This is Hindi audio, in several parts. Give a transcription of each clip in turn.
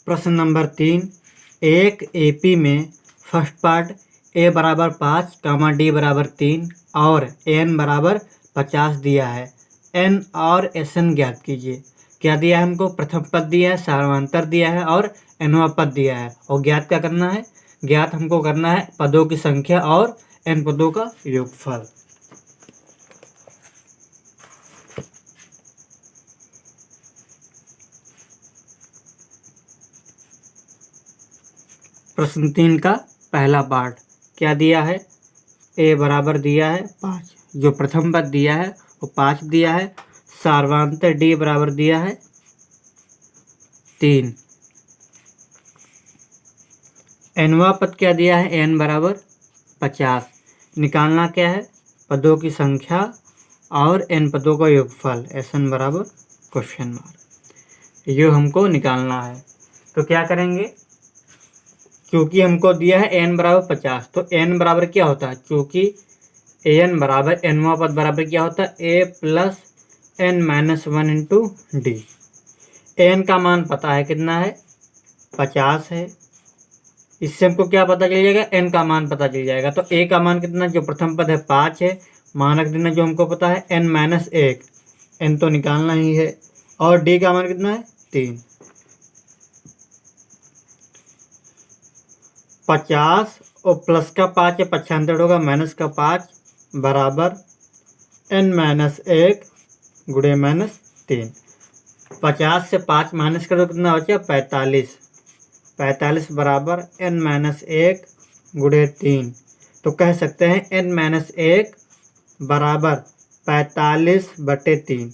प्रश्न नंबर 3, एक एपी में फर्स्ट पार्ट ए बराबर 5 कामा डी बराबर 3 और एन बराबर 50 दिया है। एन और एस एन ज्ञात कीजिए। क्या दिया है हमको? प्रथम पद दिया है, सार्वधातर दिया है और एनवा पद दिया है। और ज्ञात क्या करना है? ज्ञात हमको करना है पदों की संख्या और एन पदों का योगफल। प्रश्न 3 का पहला पार्ट क्या दिया है? ए बराबर दिया है 5, जो प्रथम पद दिया है वो 5 दिया है। सार्वधातर डी बराबर दिया है 3। एनवा पद क्या दिया है? एन बराबर 50। निकालना क्या है? पदों की संख्या और एन पदों का योगफल। एस एन बराबर क्वेश्चन मार्क, ये हमको निकालना है। तो क्या करेंगे? क्योंकि हमको दिया है एन बराबर 50, तो एन बराबर क्या होता है? क्योंकि एन बराबर एनवा पद बराबर क्या होता है? A plus N minus 1 into D. N का मान पता है कितना है? 50 है। इससे हमको क्या पता चल जाएगा? एन का मान पता चल जाएगा। तो ए का मान कितना? जो प्रथम पद है 5 है। मान रख देना जो हमको पता है एन माइनस 1, एन तो निकालना ही है। और डी का मान कितना है? 3। 50 और प्लस का 5 है, 95 होगा, माइनस का 5 बराबर एन माइनस 1 गुणे माइनस 3। 50 से 5 माइनस करो कितना बचा? 45। 45 बराबर एन माइनस 1 गुणे 3। तो कह सकते हैं एन माइनस 1 बराबर 45/3।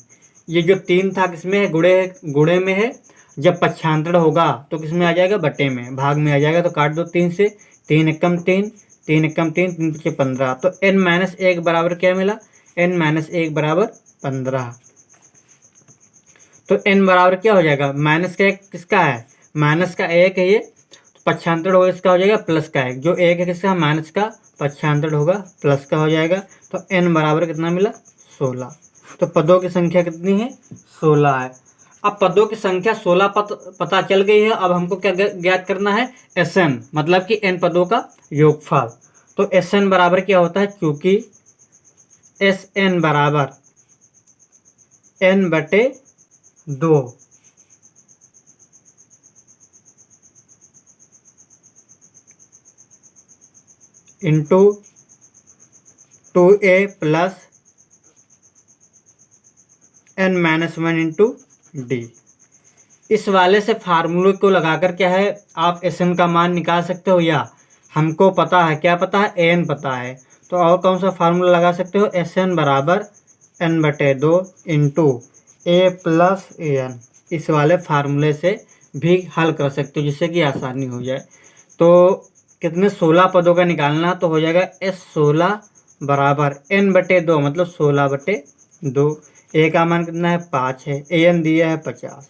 ये जो 3 था किसमें है? गुणे में है। जब 95 होगा तो किसमें आ जाएगा? बटे में, भाग में आ जाएगा। तो काट दो 3 से, 3 एकम 3, 3 एकम 3, 3 पचे 15। तो एन माइनस 1 बराबर क्या मिला? एन माइनस 1 बराबर 15। तो एन बराबर क्या हो जाएगा? माइनस का 1 किसका है? माइनस का 1 है ये, तो 95 होगा, इसका हो जाएगा प्लस का 1। जो 1 है किसका? माइनस का, 95 होगा प्लस का हो जाएगा। तो एन बराबर कितना मिला? 16। तो पदों की संख्या कितनी है? 16 है। अब पदों की संख्या 16 पता चल गई है। अब हमको क्या ज्ञात करना है? एस एन, मतलब कि एन पदों का योगफल। तो एस एन बराबर क्या होता है? क्योंकि एस एन बराबर एन बटे 2 into 2a plus N minus 1 into D. इस वाले से फार्मूले को लगाकर क्या है, आप एस एन का मान निकाल सकते हो। या हमको पता है, क्या पता है? एन पता है। तो और कौन सा फार्मूला लगा सकते हो? एस एन बराबर एन बटे 2 into A plus A N. इस वाले फार्मूले से भी हल कर सकते हो, जिससे कि आसानी हो जाए। तो कितने? 16 पदों का निकालना, तो हो जाएगा एस 16 बराबर एन बटे 2, मतलब 16/2। ए का मान कितना है? 5 है। ए एन दिया है 50।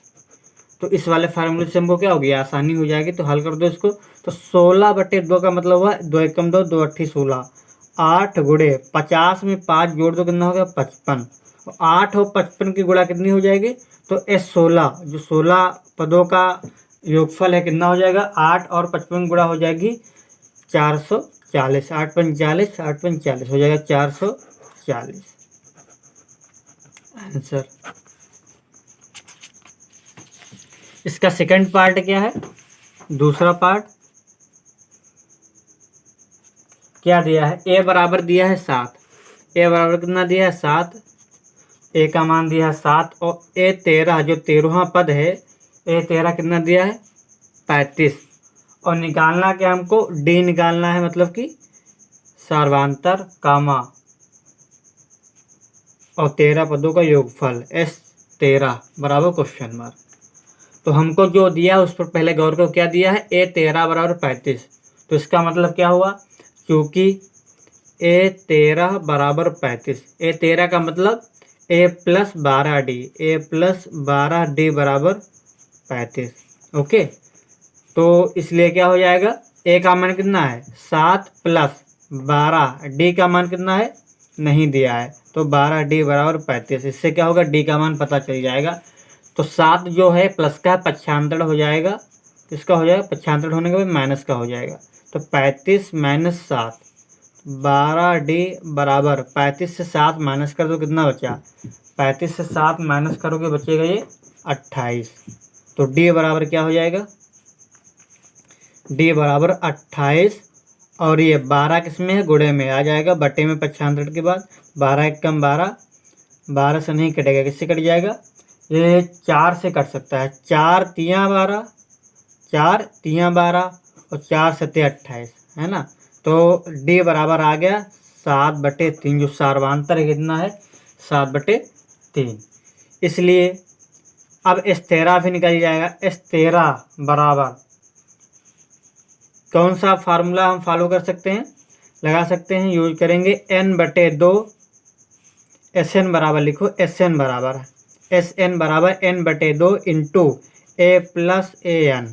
तो इस वाले फार्मूले से हमको क्या हो गया? आसानी हो जाएगी। तो हल कर दो इसको। तो 16/2 का मतलब हुआ 2 एकम 2, 2 अट्ठी 16, 8 गुणे 50 में 5 जोड़ दो कितना हो गया? 55। 8 और 55 की गुणा कितनी हो जाएगी? तो एस 16, जो 16 पदों का योगफल है, कितना हो जाएगा? 8 और 55 गुणा हो जाएगी 440। 8 पंच 40, 8 पंच 40 हो जाएगा 440 आंसर। इसका सेकंड पार्ट क्या है? दूसरा पार्ट क्या दिया है? ए बराबर दिया है 7। ए बराबर कितना दिया है? 7। ए का मान दिया है 7 और ए 13, जो 13वां पद है, ए 13 कितना दिया है? 35। और निकालना क्या हमको? डी निकालना है, मतलब कि सार्वधातर कामा और 13 पदों का योगफल। एस 13 बराबर क्वेश्चन मार्क। तो हमको जो दिया है उस पर पहले गौर करो। क्या दिया है? ए 13 बराबर 35। तो इसका मतलब क्या हुआ? क्योंकि ए 13 बराबर 35, ए 13 का मतलब ए प्लस 12d, ए प्लस 12d बराबर 35। ओके, तो इसलिए क्या हो जाएगा? ए का मान कितना है? 7 प्लस 12, डी का मान कितना है? नहीं दिया है, तो 12d बराबर 35। इससे क्या होगा? डी का मान पता चल जाएगा। तो 7 जो है प्लस का 95 हो जाएगा, इसका हो जाएगा 95 होने के बाद माइनस का हो जाएगा। तो 35 माइनस 7, 12D बराबर 35 से 7 माइनस कर दो, कितना बचा? 35 से 7 माइनस करोगे बचेगा ये 28। तो D बराबर क्या हो जाएगा? D बराबर 28। और ये 12 किस में है? गुणे में आ जाएगा, बटे में 95 के बाद 12 एक कम 12, 12 से नहीं कटेगा, किससे कट जाएगा? ये 4 से कट सकता है। 4 तियाँ 12, 4 तियाँ 12 और 4 सत्ते 28, है ना। तो D बराबर आ गया 7/3, जो सार्वांतर है कितना है? 7/3। इसलिए अब S13 भी निकल जाएगा। S13 बराबर कौन सा फार्मूला हम फॉलो कर सकते हैं, लगा सकते हैं, यूज करेंगे n/2। Sn बराबर लिखो, Sn बराबर n/2 into a plus an।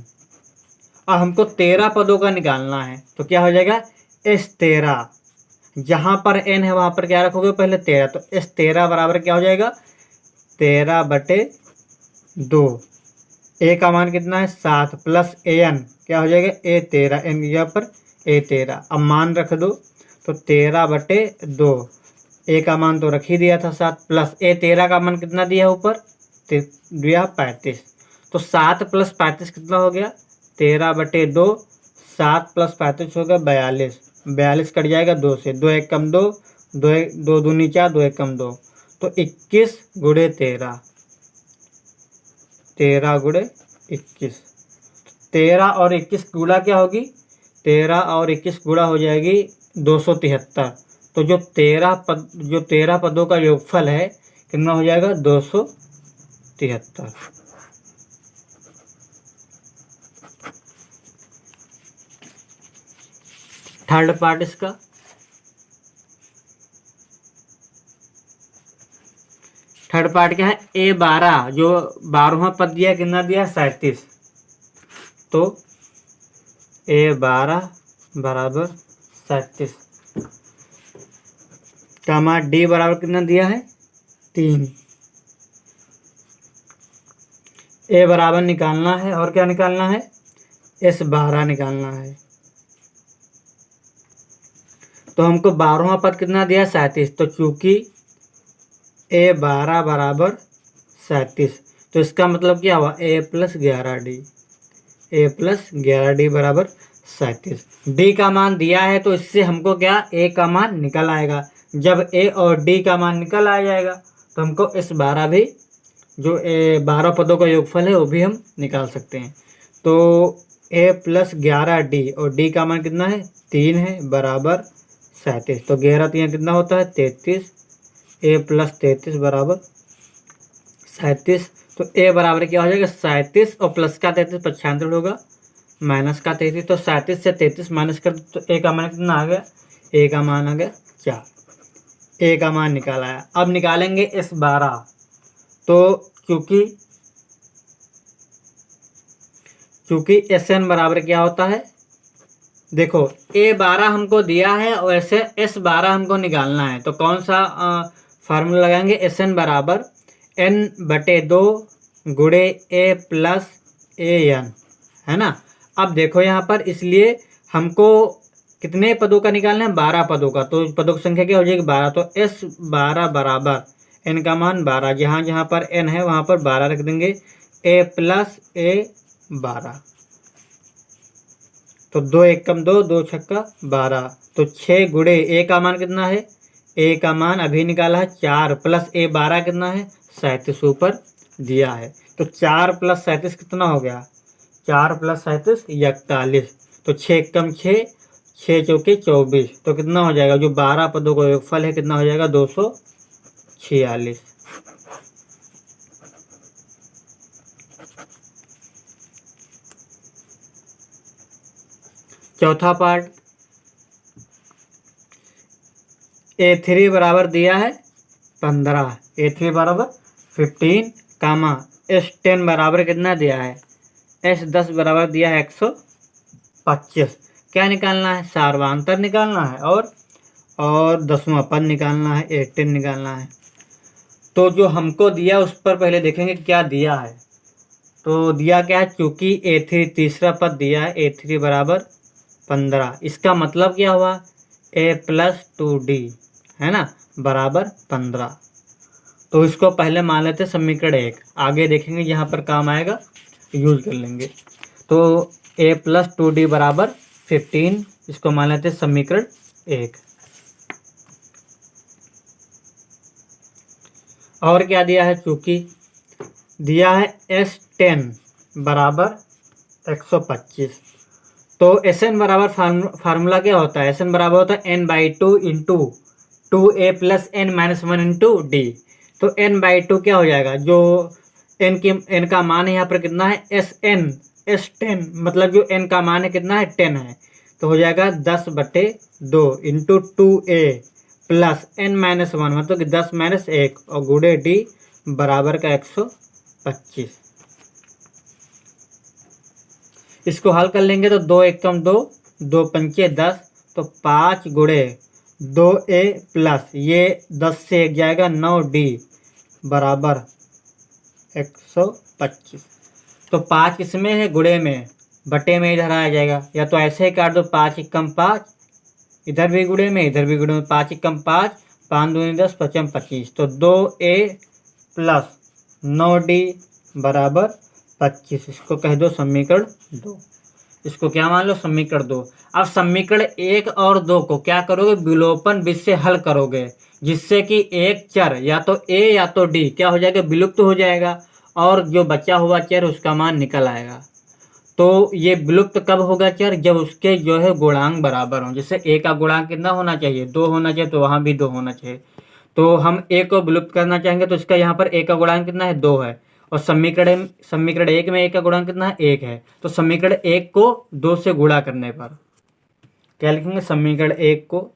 और हमको 13 पदों का निकालना है, तो क्या हो जाएगा? S13, जहाँ पर n है वहाँ पर क्या रखोगे? पहले 13। तो S13 बराबर क्या हो जाएगा? 13/2। a का मान कितना है? 7 प्लस an क्या हो जाएगा? A13, n की जगह पर A13। अब मान रख दो, तो 13/2। a का मान तो रख ही दिया था 7, प्लस A13 का मान कितना दिया ऊपर? दिया 35। तो 7 प्लस 35 कितना हो गया? 13/2। 7 प्लस 35 हो गया 42। 42 कट जाएगा 2 से, 2 एक कम 2, 2 दूनी 4, 2 एक कम 2। तो 21 गुणे 13, 13 गुणे 21। 13 और 21 गुणा क्या होगी? 13 और 21 गुणा हो जाएगी 273। तो जो 13 पदों का योगफल है कितना हो जाएगा? 273। थर्ड पार्ट इसका, थर्ड पार्ट क्या है? A12, जो 12वां पद दिया कितना दिया? 37। तो A12 बराबर 37 का मान D बराबर कितना दिया है? 3। A बराबर निकालना है, और क्या निकालना है? S12 निकालना है। तो हमको 12वां पद कितना दिया? 37। तो चूंकि A12 बराबर 37, तो इसका मतलब क्या हुआ? A plus 11D, A plus 11D बराबर 37। D का मान दिया है, तो इससे हमको क्या? A का मान निकल आएगा। जब A और D का मान निकल आ जाएगा, तो हमको S12 भी, जो 12 पदों का योगफल है, वो भी हम निकाल सकते हैं। तो A प्लस 11D और D का मान कितना है? 3 है, बराबर 37। तो 11 3 कितना होता है? 33। A प्लस 33 बराबर 37। तो A बराबर क्या हो जाएगा? 37 और प्लस का 33 95 होगा, माइनस का 33। तो 37 से 33 माइनस कर तो A का मान कितना आ गया? A का मान आ गया 4। A का मान निकाला है। अब निकालेंगे S12। तो चूंकि Sn बराबर क्या होता है? देखो, A12 हमको दिया है और ऐसे S12 हमको निकालना है, तो कौन सा फार्मूला लगाएंगे? Sn बराबर n/2 गुणे A प्लस an, है ना। अब देखो यहाँ पर, इसलिए हमको कितने पदों का निकालना है? 12 पदों का। तो पदों की संख्या क्या हो जाएगी? 12। तो S12 बराबर n का मान 12, जहाँ जहाँ पर n है वहाँ पर 12 रख देंगे। A plus A12। तो 2 एक कम 2, 2 छक्का 12। तो 6 गुणे A का मान कितना है? A का मान अभी निकाला है 4, प्लस A12 कितना है? 37 ऊपर दिया है। तो 4 प्लस 37 कितना हो गया? 4 प्लस 37 41। तो 6 एक कम 6, 6 चौके 24। तो कितना हो जाएगा? जो 12 पदों का योगफल है कितना हो जाएगा? 246। चौथा पार्ट, A3 बराबर दिया है 15, A3 बराबर 15 कामा S10 बराबर कितना दिया है? S10 बराबर दिया है 125। क्या निकालना है? सार्वांतर निकालना है, और 10वां पद निकालना है, 18 निकालना है। तो जो हमको दिया उस पर पहले देखेंगे क्या दिया है। तो दिया क्या है, चूंकि A3 तीसरा पद दिया है, A3 बराबर 15। इसका मतलब क्या हुआ, A+2D है ना, बराबर 15। तो इसको पहले मान लेते समीकरण 1, आगे देखेंगे यहाँ पर काम आएगा, यूज कर लेंगे। तो A+2D बराबर 15, इसको मान लेते समीकरण 1। और क्या दिया है, चूंकि दिया है S10 बराबर 125। तो Sn बराबर फार्मूला क्या होता है, Sn बराबर होता है n/2 into 2a plus n minus 1 into D. तो n/2 क्या हो जाएगा, जो n का मान है यहाँ पर कितना है, S10 मतलब जो n का मान है कितना है, 10 है। तो हो जाएगा 10/2 into 2a plus n minus 1 मतलब कि 10 माइनस 1 और गुणे डी बराबर का 125। इसको हल कर लेंगे तो 2 एकम 2, 2 पंचे 10, तो 5 गुणे 2a प्लस ये 10 से 1 जाएगा 9d बराबर 125। तो 5 इसमें है, गुणे में, बटे में इधर आ जाएगा, या तो ऐसे ही काट दो, 5 एकम 5, इधर भी गुणे में इधर भी गुणे में, 5 एकम 5, 5 दूनी 10, 5 25। तो 2a प्लस 9d बराबर 25। इसको कह दो समीकरण 2। इसको क्या मान लो, समीकरण 2। अब समीकरण 1 और 2 को क्या करोगे, विलोपन विधि से हल करोगे, जिससे कि एक चर या तो a या तो d क्या हो जाएगा, विलुप्त हो जाएगा, और जो बचा हुआ चर उसका मान निकल आएगा। तो ये विलुप्त कब होगा चर, जब उसके जो है गुणांक बराबर हों। जैसे a का गुणांक कितना होना चाहिए, 2 होना चाहिए, तो वहाँ भी 2 होना चाहिए। तो हम a को विलुप्त करना चाहेंगे तो इसका यहाँ पर a का गुणांक कितना है, 2 है, और समीकरण 1 में a का गुणांक कितना है, 1 है। तो समीकरण 1 को 2 से गुणा करने पर क्या लिखेंगे, समीकरण 1 को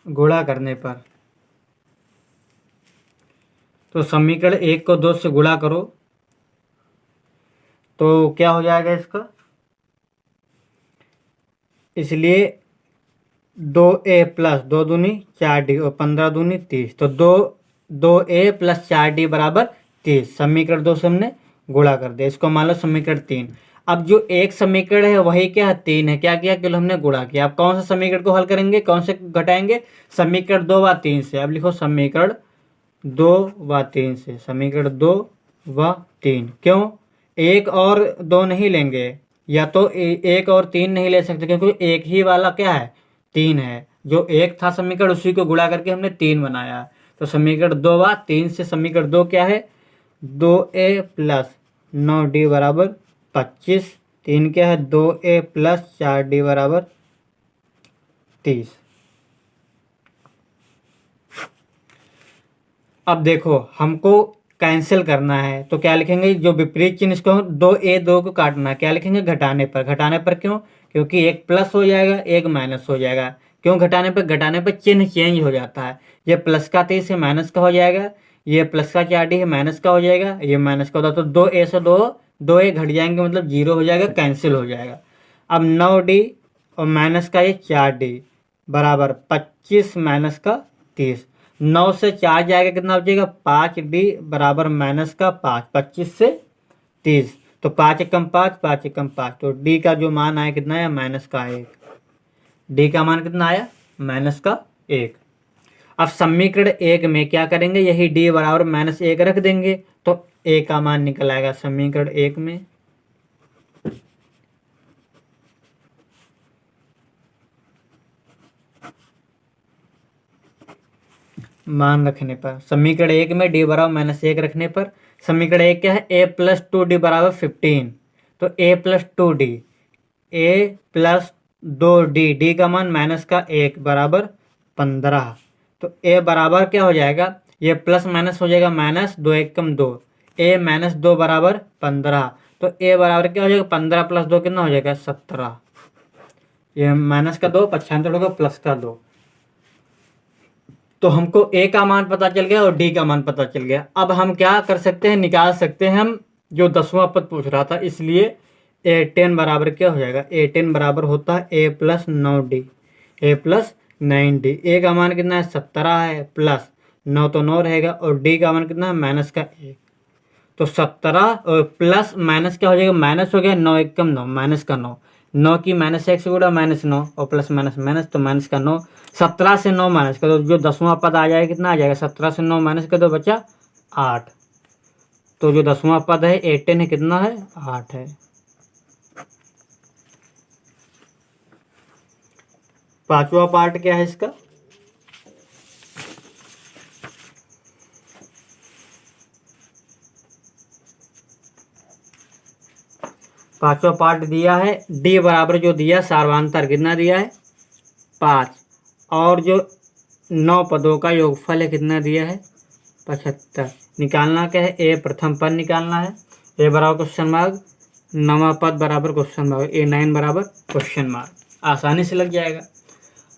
गुणा करने पर, तो समीकरण 1 को 2 से गुणा करो तो क्या हो जाएगा इसका, इसलिए 2a प्लस 2 दूनी 4d और 15 दूनी 30। तो 2a प्लस 4d बराबर 30। समीकरण 2 से हमने गुणा कर दिया, इसको मान लो समीकरण 3। अब जो एक समीकरण है वही क्या है, 3 है, क्या किया, केवल हमने गुणा किया। अब कौन सा समीकरण को हल करेंगे, कौन से घटाएंगे, समीकरण 2 व 3 से। अब लिखो समीकरण 2 व 3 से, समीकरण 2 व 3। क्यों, 1 और 2 नहीं लेंगे, या तो 1 और 3 नहीं ले सकते, क्योंकि एक ही वाला क्या है, 3 है। जो एक था समीकरण उसी को गुणा करके हमने 3 बनाया। तो समीकरण 2 व 3 से समीकरण 2 क्या है, 2a प्लस 9d बराबर 25। 3 क्या है, 2a प्लस 4d बराबर 30। अब देखो हमको कैंसिल करना है तो क्या लिखेंगे, जो विपरीत चिन्ह, इसको 2a 2 को काटना है, क्या लिखेंगे, घटाने पर। घटाने पर क्यों, क्योंकि एक प्लस हो जाएगा, एक माइनस हो जाएगा। क्यों घटाने पर, घटाने पर चिन्ह चेंज हो जाता है। ये प्लस का 30 है, माइनस का हो जाएगा, ये प्लस का 4d है, माइनस का हो जाएगा, ये माइनस का होता। तो 2a से 2a घट जाएंगे, मतलब 0 हो जाएगा, कैंसिल हो जाएगा। अब 9d और माइनस का ये 4d बराबर 25 माइनस का 30। 9 से 4 जाएगा, कितना बचेगा, 5d बराबर माइनस का 5, 25 से 30। तो 5 एकम 5, 5 एकम 5। तो d का जो मान आया कितना आया, माइनस का 1। d का मान कितना आया, माइनस का 1। अब समीकरण 1 में क्या करेंगे, यही d बराबर माइनस 1 रख देंगे, तो a का मान निकल आएगा समीकरण 1 में। मान रखने पर, समीकरण 1 में d बराबर माइनस 1 रखने पर, समीकरण 1 क्या है, a प्लस 2d बराबर 15। तो a plus 2d, a plus 2d, d का मान माइनस का 1 बराबर 15। तो a बराबर क्या हो जाएगा, ये प्लस माइनस हो जाएगा, माइनस 2 एकम 2, a माइनस 2 बराबर 15। तो a बराबर क्या हो जाएगा, 15 प्लस 2 कितना हो जाएगा, 17। ये माइनस का 2 पक्षांतर होगा, प्लस का 2। तो हमको a का मान पता चल गया और d का मान पता चल गया। अब हम क्या कर सकते हैं, निकाल सकते हैं हम जो 10वां पद पूछ रहा था, इसलिए A10 बराबर क्या हो जाएगा, A10 बराबर होता है A plus 9D, A plus 9D। ए का मान कितना है 17 है, प्लस 9 तो 9 रहेगा, और डी का मान कितना है माइनस का 1। तो 17 और प्लस माइनस क्या हो जाएगा, माइनस हो गया, 9 एक कम 9, माइनस का 9, 9 की माइनस 1 से गुणा -9, और प्लस माइनस माइनस, तो माइनस का 9। 17 से 9 माइनस कर दो, जो 10वां पद आ जाएगा कितना आ जाएगा, 17 से 9 माइनस कर दो, बचा 8। तो जो 10वां पद है A10 है, कितना है 8 है। पांचवा पार्ट क्या है इसका, पांचवा पार्ट दिया है डी बराबर, जो दिया सार्वधानिक कितना दिया है 5, और जो 9 पदों का योगफल है कितना दिया है 75। निकालना क्या है, ए प्रथम पद निकालना है, ए बराबर क्वेश्चन मार्क, 9वां पद बराबर क्वेश्चन मार्क, A9 बराबर क्वेश्चन मार्क। आसानी से लग जाएगा।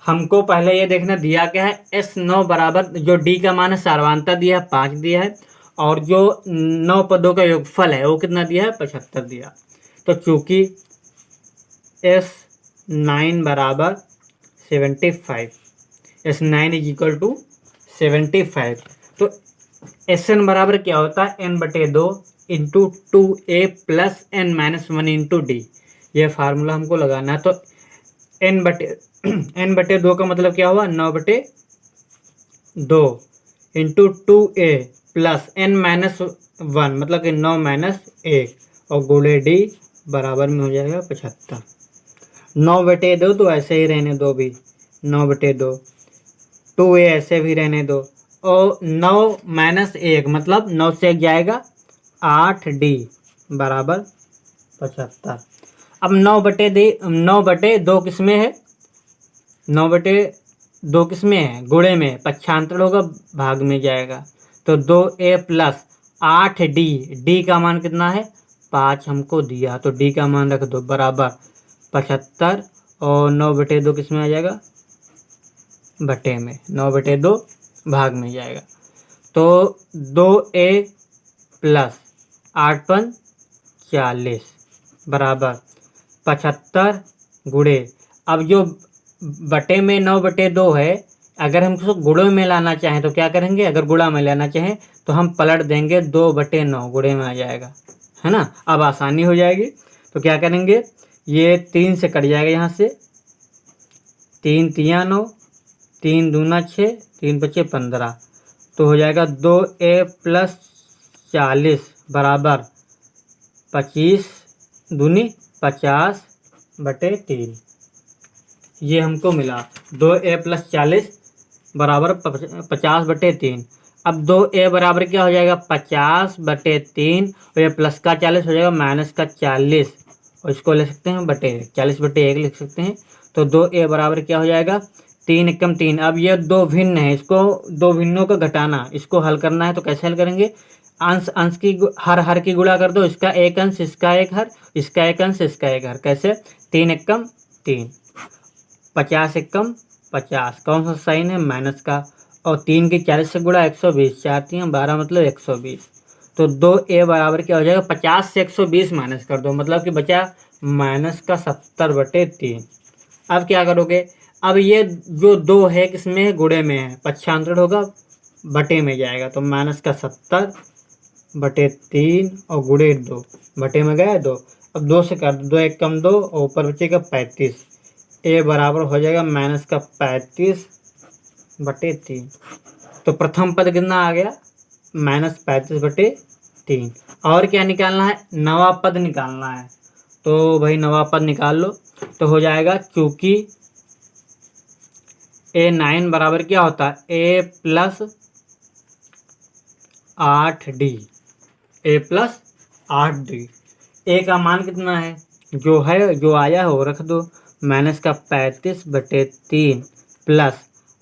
हमको पहले ये देखना दिया क्या है, S9 बराबर, जो डी का मान है सार्वधानिकता दिया है 5 दिया है, और जो 9 पदों का योगफल है वो कितना दिया है 75 दिया। तो चूंकि S9 बराबर 75, S9 इज इक्वल टू 75, तो Sn बराबर क्या होता है n/2 into 2a plus n-1 into D. यह फार्मूला हमको लगाना है। तो n/2 का मतलब क्या हुआ, 9/2 इंटू 2a प्लस n-1 मतलब कि 9 - 1, और गुणे डी बराबर में हो जाएगा 75। 9/2 तो ऐसे ही रहने दो भी, 9/2, 2a ऐसे भी रहने दो, और 9 - 1 मतलब 9 से 1 जाएगा 8D बराबर 75। अब 9/2 किस में है, 9/2 किस में है, गुणे में, पक्षांतर होगा भाग में जाएगा। तो 2a प्लस 8D, डी का मान कितना है 5 हमको दिया, तो डी का मान रख दो बराबर 75, और 9/2 किस में आ जाएगा बटे में, 9/2 भाग में जाएगा। तो 2a प्लस 8×5 = 40 बराबर 75 गुणे, अब जो बटे में 9/2 है, अगर हम उसको गुणे में लाना चाहें तो क्या करेंगे, अगर गुणा में लाना चाहें तो हम पलट देंगे, 2/9 गुणे में आ जाएगा, है ना। अब आसानी हो जाएगी। तो क्या करेंगे, ये 3 से कट जाएगा, यहाँ से 3 × 3 = 9, 3 × 2 = 6, 3 × 5 = 15, तो हो जाएगा 2a प्लस 40 बराबर 25 दूनी 50/3। ये हमको मिला 2a प्लस 40 बराबर 50/3। अब 2a बराबर क्या हो जाएगा 50/3, और ये प्लस का 40 हो जाएगा माइनस का 40, और इसको ले सकते हैं बटे 40/1 लिख सकते हैं। तो 2a बराबर क्या हो जाएगा 3 × 3। अब ये दो भिन्न है, इसको दो भिन्नों को घटाना, इसको हल करना है। तो कैसे हल करेंगे, अंश की हर की गुणा कर दो, इसका एक अंश इसका एक हर, इसका एक अंश इसका एक हर। कैसे, 3 × 3, 50 × 50, कौन सा साइन है माइनस का, और 3 की 40 से गुणा 120, 4 × 3 = 12 मतलब 120। तो 2a बराबर क्या हो जाएगा 50 से 120 माइनस कर दो, मतलब कि बचा माइनस का 70/3। अब क्या करोगे, अब ये जो 2 है किसमें है, गुणे में है, पक्षांतर होगा बटे में जाएगा, तो माइनस का 70/3 और गुणे 2, बटे में गया 2। अब 2 से कर दो, 2 एक कम 2, और ऊपर बचेगा 35। ए बराबर हो जाएगा माइनस का 35/3। तो प्रथम पद कितना आ गया -35/3। और क्या निकालना है, नवा पद निकालना है। तो भाई नवा पद निकाल लो। तो हो जाएगा, चूंकि A9 बराबर क्या होता है A plus 8D, A plus 8D। ए का मान कितना है, जो आया है वो रख दो, माइनस का 35/3 प्लस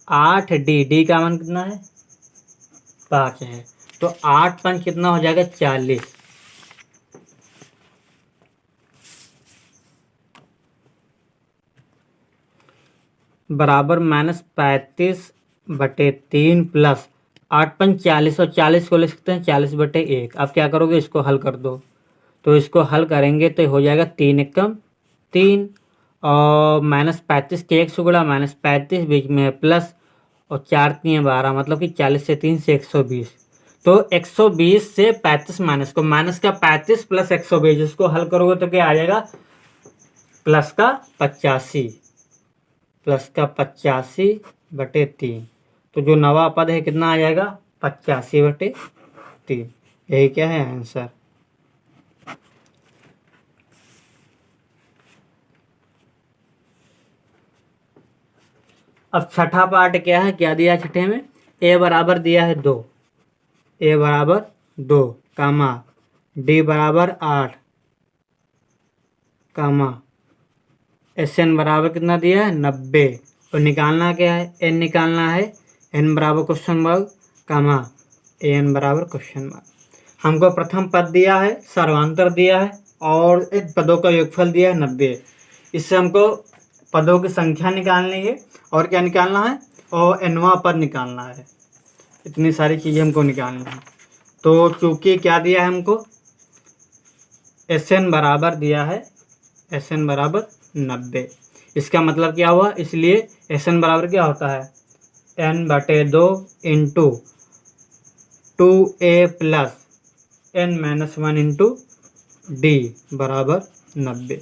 8D, डी का मान कितना है 5 है। तो 8 × 5 कितना हो जाएगा 40, बराबर -35/3 प्लस 8 × 5 = 40, और 40 को ले सकते हैं 40/1। अब क्या करोगे, इसको हल कर दो, तो इसको हल करेंगे तो हो जाएगा 3 एकम 3 और -35 के 1 से गुणा -35 बीच में है प्लस और 4 3 12 मतलब कि 40 से 3 से 120। तो 120 से 35 माइनस को माइनस का 35 प्लस 120 इसको हल करोगे तो क्या आ जाएगा प्लस का 85 बटे 3। तो जो नवा पद है कितना आ जाएगा 85 बटे 3। यही क्या है आंसर। अब छठा पार्ट क्या है, क्या दिया छठे में, ए बराबर दिया है 2, ए बराबर 2 कामा डी बराबर 8 कामा एस एन बराबर कितना दिया है 90। और निकालना क्या है, एन निकालना है, एन बराबर question mark comma A N बराबर क्वेश्चन मार्क। हमको प्रथम पद दिया है, सर्वांतर दिया है और एक पदों का योगफल दिया है 90। इससे हमको पदों की संख्या निकालनी है और क्या निकालना है, और एनवा पद निकालना है। इतनी सारी चीज़ें हमको निकालनी है। तो चूंकि क्या दिया है हमको, एस एन बराबर दिया है, एस एन बराबर 90। इसका मतलब क्या हुआ, इसलिए एस एन बराबर क्या होता है n बटे 2 into 2a plus n-1 into D बराबर 90।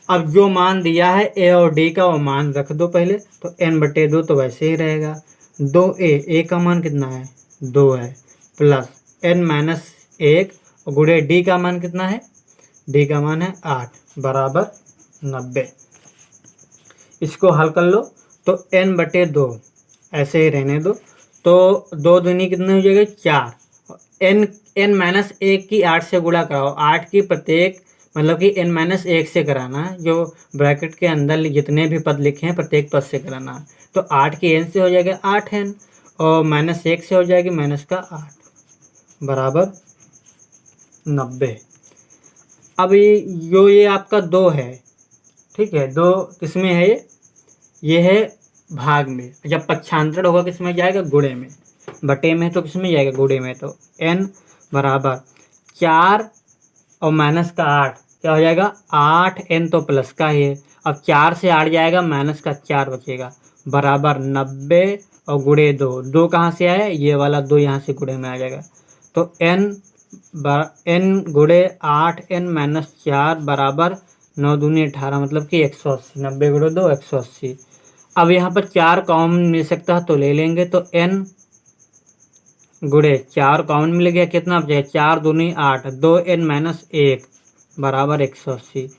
अब जो मान दिया है ए और डी का वो मान रख दो पहले, तो n बटे 2 तो वैसे ही रहेगा, 2a, a का मान कितना है 2 है, प्लस n-1 और गुणे डी का मान कितना है, डी का मान है 8 बराबर 90। इसको हल कर लो तो n बटे 2 ऐसे ही रहने दो, तो 2 दूनी कितने हो जाएगा 4, n-1 की 8 से गुणा कराओ, 8 की प्रत्येक मतलब कि n-1 से कराना है, जो ब्रैकेट के अंदर जितने भी पद लिखे हैं प्रत्येक पद से कराना है। तो 8 की n से हो जाएगा 8n और -1 से हो जाएगी -8 बराबर 90। अब ये आपका 2 है, ठीक है, 2 किसमें है, ये है भाग में, जब पक्षांतर होगा किसमें जाएगा गुणे में, बटे में तो किसमें जाएगा गुणे में। तो n बराबर 4 और माइनस का 8 क्या हो जाएगा 8n तो प्लस का ही है, अब 4 से 8 जाएगा माइनस का 4 बचेगा बराबर 90 और गुणे 2 कहाँ से आया, ये वाला 2 यहाँ से गुणे में आ जाएगा। तो n गुणे 8n-4 बराबर 9 दूनी 18 मतलब कि 180, 90 गुणे 2 180। अब यहाँ पर 4 कॉमन मिल सकता है तो ले लेंगे, तो n गुणे 4 कॉमन मिल गया, कितना बचेगा 4 दूनी 8, 2n-1 बराबर 180।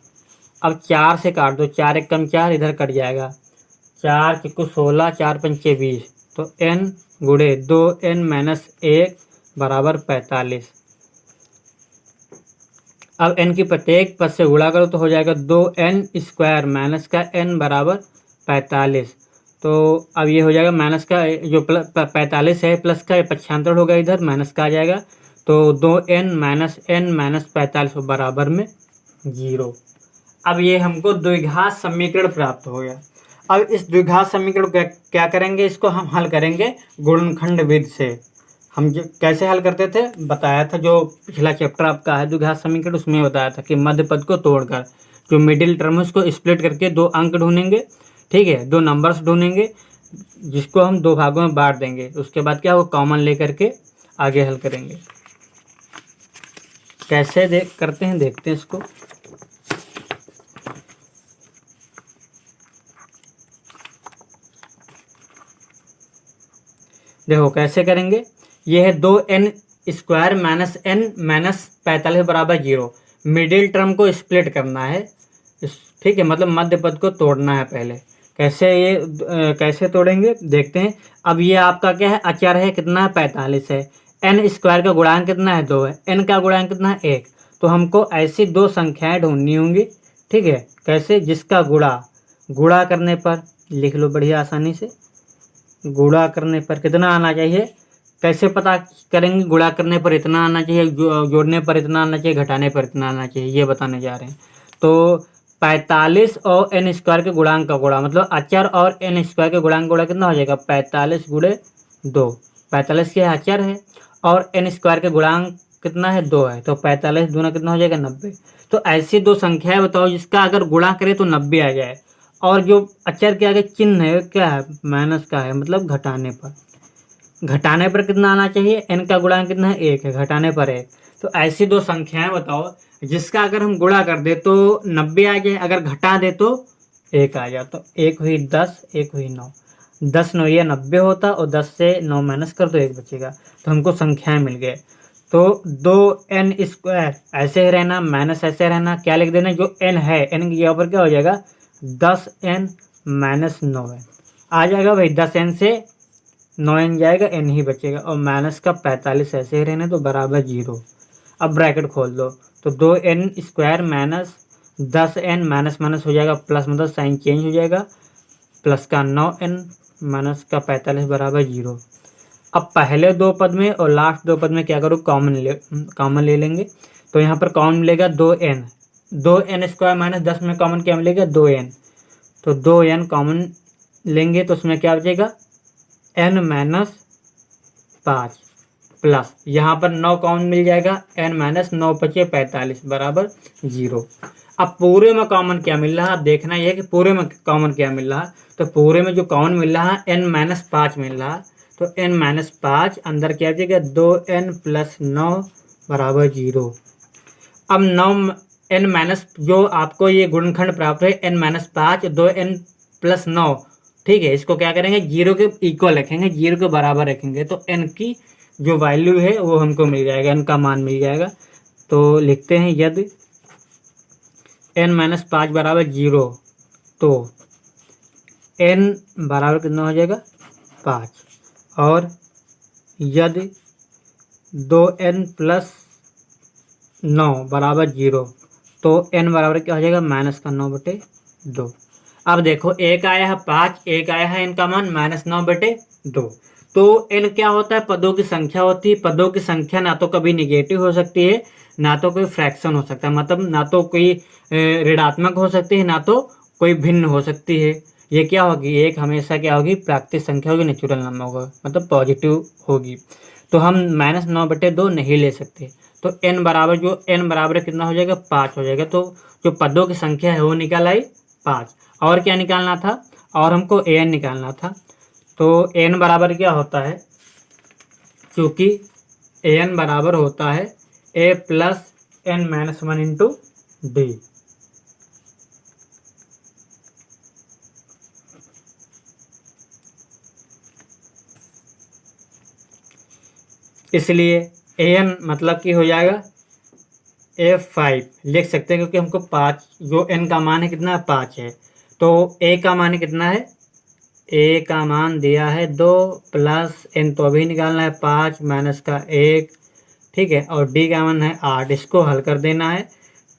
अब 4 से काट दो, 4 एक कम 4 इधर कट जाएगा, 4 चिक्कू 16, 4 पंचे 20, तो n गुणे 2n-1 बराबर 45। अब n की प्रत्येक पद से गुणा करो तो हो जाएगा 2n² माइनस का n बराबर 45। तो अब ये हो जाएगा माइनस का जो 45 है प्लस का पक्षांतर होगा इधर माइनस का आ जाएगा, तो 2n-n-45 बराबर में 0। अब ये हमको द्विघात समीकरण प्राप्त हो गया। अब इस द्विघात समीकरण को क्या करेंगे, इसको हम हल करेंगे गुणनखंड विधि से। हम कैसे हल करते थे बताया था, जो पिछला चैप्टर आपका है द्विघात समीकरण उसमें बताया था कि मध्य पद को तोड़कर जो मिडिल टर्म है उसको स्प्लिट करके 2 अंक ढूंढेंगे, ठीक है, 2 नंबर्स ढूंढेंगे जिसको हम 2 भागों में बांट देंगे, उसके बाद क्या वो कॉमन लेकर के आगे हल करेंगे। कैसे करते हैं देखते हैं इसको। देखो कैसे करेंगे, ये है 2n² माइनस n-45 बराबर 0। मिडिल टर्म को स्प्लिट करना है, ठीक है, मतलब मध्य पद को तोड़ना है पहले। कैसे ये कैसे तोड़ेंगे देखते हैं। अब ये आपका क्या है अचर है, कितना है 45 है, n² का गुणांक कितना है 2 है, n का गुणांक कितना है 1। तो हमको ऐसी 2 संख्याएं ढूंढनी होंगी, ठीक है, कैसे, जिसका गुणा करने पर लिख लो बढ़िया आसानी से, गुणा करने पर कितना आना चाहिए, कैसे पता करेंगे, गुणा करने पर इतना आना चाहिए, जोड़ने पर इतना आना चाहिए, घटाने पर इतना आना चाहिए, ये बताने जा रहे हैं। तो 45 और n² के गुणांक का गुणा मतलब अचर और n² के गुणांक गुणा कितना हो जाएगा 45 गुणे 2, 45 के अचर है और n² के गुणांक कितना है 2 है, तो 45 दूना कितना हो जाएगा 90। तो ऐसी दो संख्याएं बताओ जिसका अगर गुणा करें तो 90 आ जाए, और जो अक्षर के आगे चिन्ह है क्या है, माइनस का है, मतलब घटाने पर। घटाने पर कितना आना चाहिए, n का गुणांक कितना है 1 है, घटाने पर 1। तो ऐसी दो संख्याएं बताओ जिसका अगर हम गुणा कर दे तो 90 आ जाए, अगर घटा दे तो 1 आ जाए। तो 1 हुई 10, 1 हुई 9, 10 9 ये 90 होता, और 10 से 9 माइनस कर दो 1 बचेगा। तो हमको संख्याएं मिल गए। तो 2n² ऐसे ही रहना, माइनस ऐसे रहना, क्या लिख देना, जो n है n की जगह पर क्या हो जाएगा 10n माइनस 9n आ जाएगा भाई। 10n से 9n जाएगा, n ही बचेगा, और माइनस का 45 ऐसे ही रहने तो बराबर 0। अब ब्रैकेट खोल दो, तो 2n² minus 10n minus minus हो जाएगा प्लस, मतलब साइन चेंज हो जाएगा, प्लस का 9n माइनस का 45 बराबर 0। अब पहले दो पद में और लास्ट दो पद में क्या करो, कॉमन ले लेंगे। तो यहाँ पर कॉमन मिलेगा 2n, 2n² माइनस 10 में कॉमन क्या मिलेगा 2n, तो 2n कॉमन लेंगे तो उसमें क्या बचेगा n माइनस 5 प्लस, यहाँ पर 9 कॉमन मिल जाएगा, n माइनस 9 बचे 45 बराबर 0। अब पूरे में कॉमन क्या मिल रहा है, देखना यह है कि पूरे में कॉमन क्या मिल रहा है। तो पूरे में जो कॉमन मिल रहा है n माइनस 5 मिल रहा है, तो n माइनस 5 अंदर क्या बचेगा 2n प्लस 9 बराबर 0। अब 9 n माइनस जो आपको ये गुणनखंड प्राप्त है n माइनस 5 2n प्लस 9, ठीक है, इसको क्या करेंगे 0 के इक्वल रखेंगे, 0 के बराबर रखेंगे, तो n की जो वैल्यू है वो हमको मिल जाएगा, n का मान मिल जाएगा। तो लिखते हैं यदि n माइनस 5 बराबर 0, तो n बराबर कितना हो जाएगा 5, और यदि 2n प्लस 9 बराबर 0, तो n बराबर क्या हो जाएगा माइनस का 9/2। अब देखो एक आया है 5, एक आया है n का मान माइनस 9/2। तो n क्या होता है, पदों की संख्या होती है। पदों की संख्या ना तो कभी निगेटिव हो सकती है, ना तो कोई फ्रैक्शन हो सकता है, मतलब ना तो कोई ऋणात्मक हो सकती है, ना तो कोई भिन्न हो सकती है। ये क्या होगी, एक हमेशा क्या होगी प्राकृतिक संख्या होगी, नेचुरल नंबर होगा, मतलब पॉजिटिव होगी। तो हम माइनस 9/2 नहीं ले सकते। तो n बराबर जो n बराबर कितना हो जाएगा 5 हो जाएगा। तो जो पदों की संख्या है वो निकाल आई 5, और क्या निकालना था, और हमको an निकालना था। तो an बराबर क्या होता है, क्योंकि an बराबर होता है a plus n minus 1 into D. इसलिए an मतलब कि हो जाएगा a5 लिख सकते हैं, क्योंकि हमको 5 जो n का मान है कितना है 5 है। तो a का मान कितना है, a का मान दिया है 2 प्लस n तो अभी निकालना है 5 माइनस का 1, ठीक है, और d का मान है 8, इसको हल कर देना है।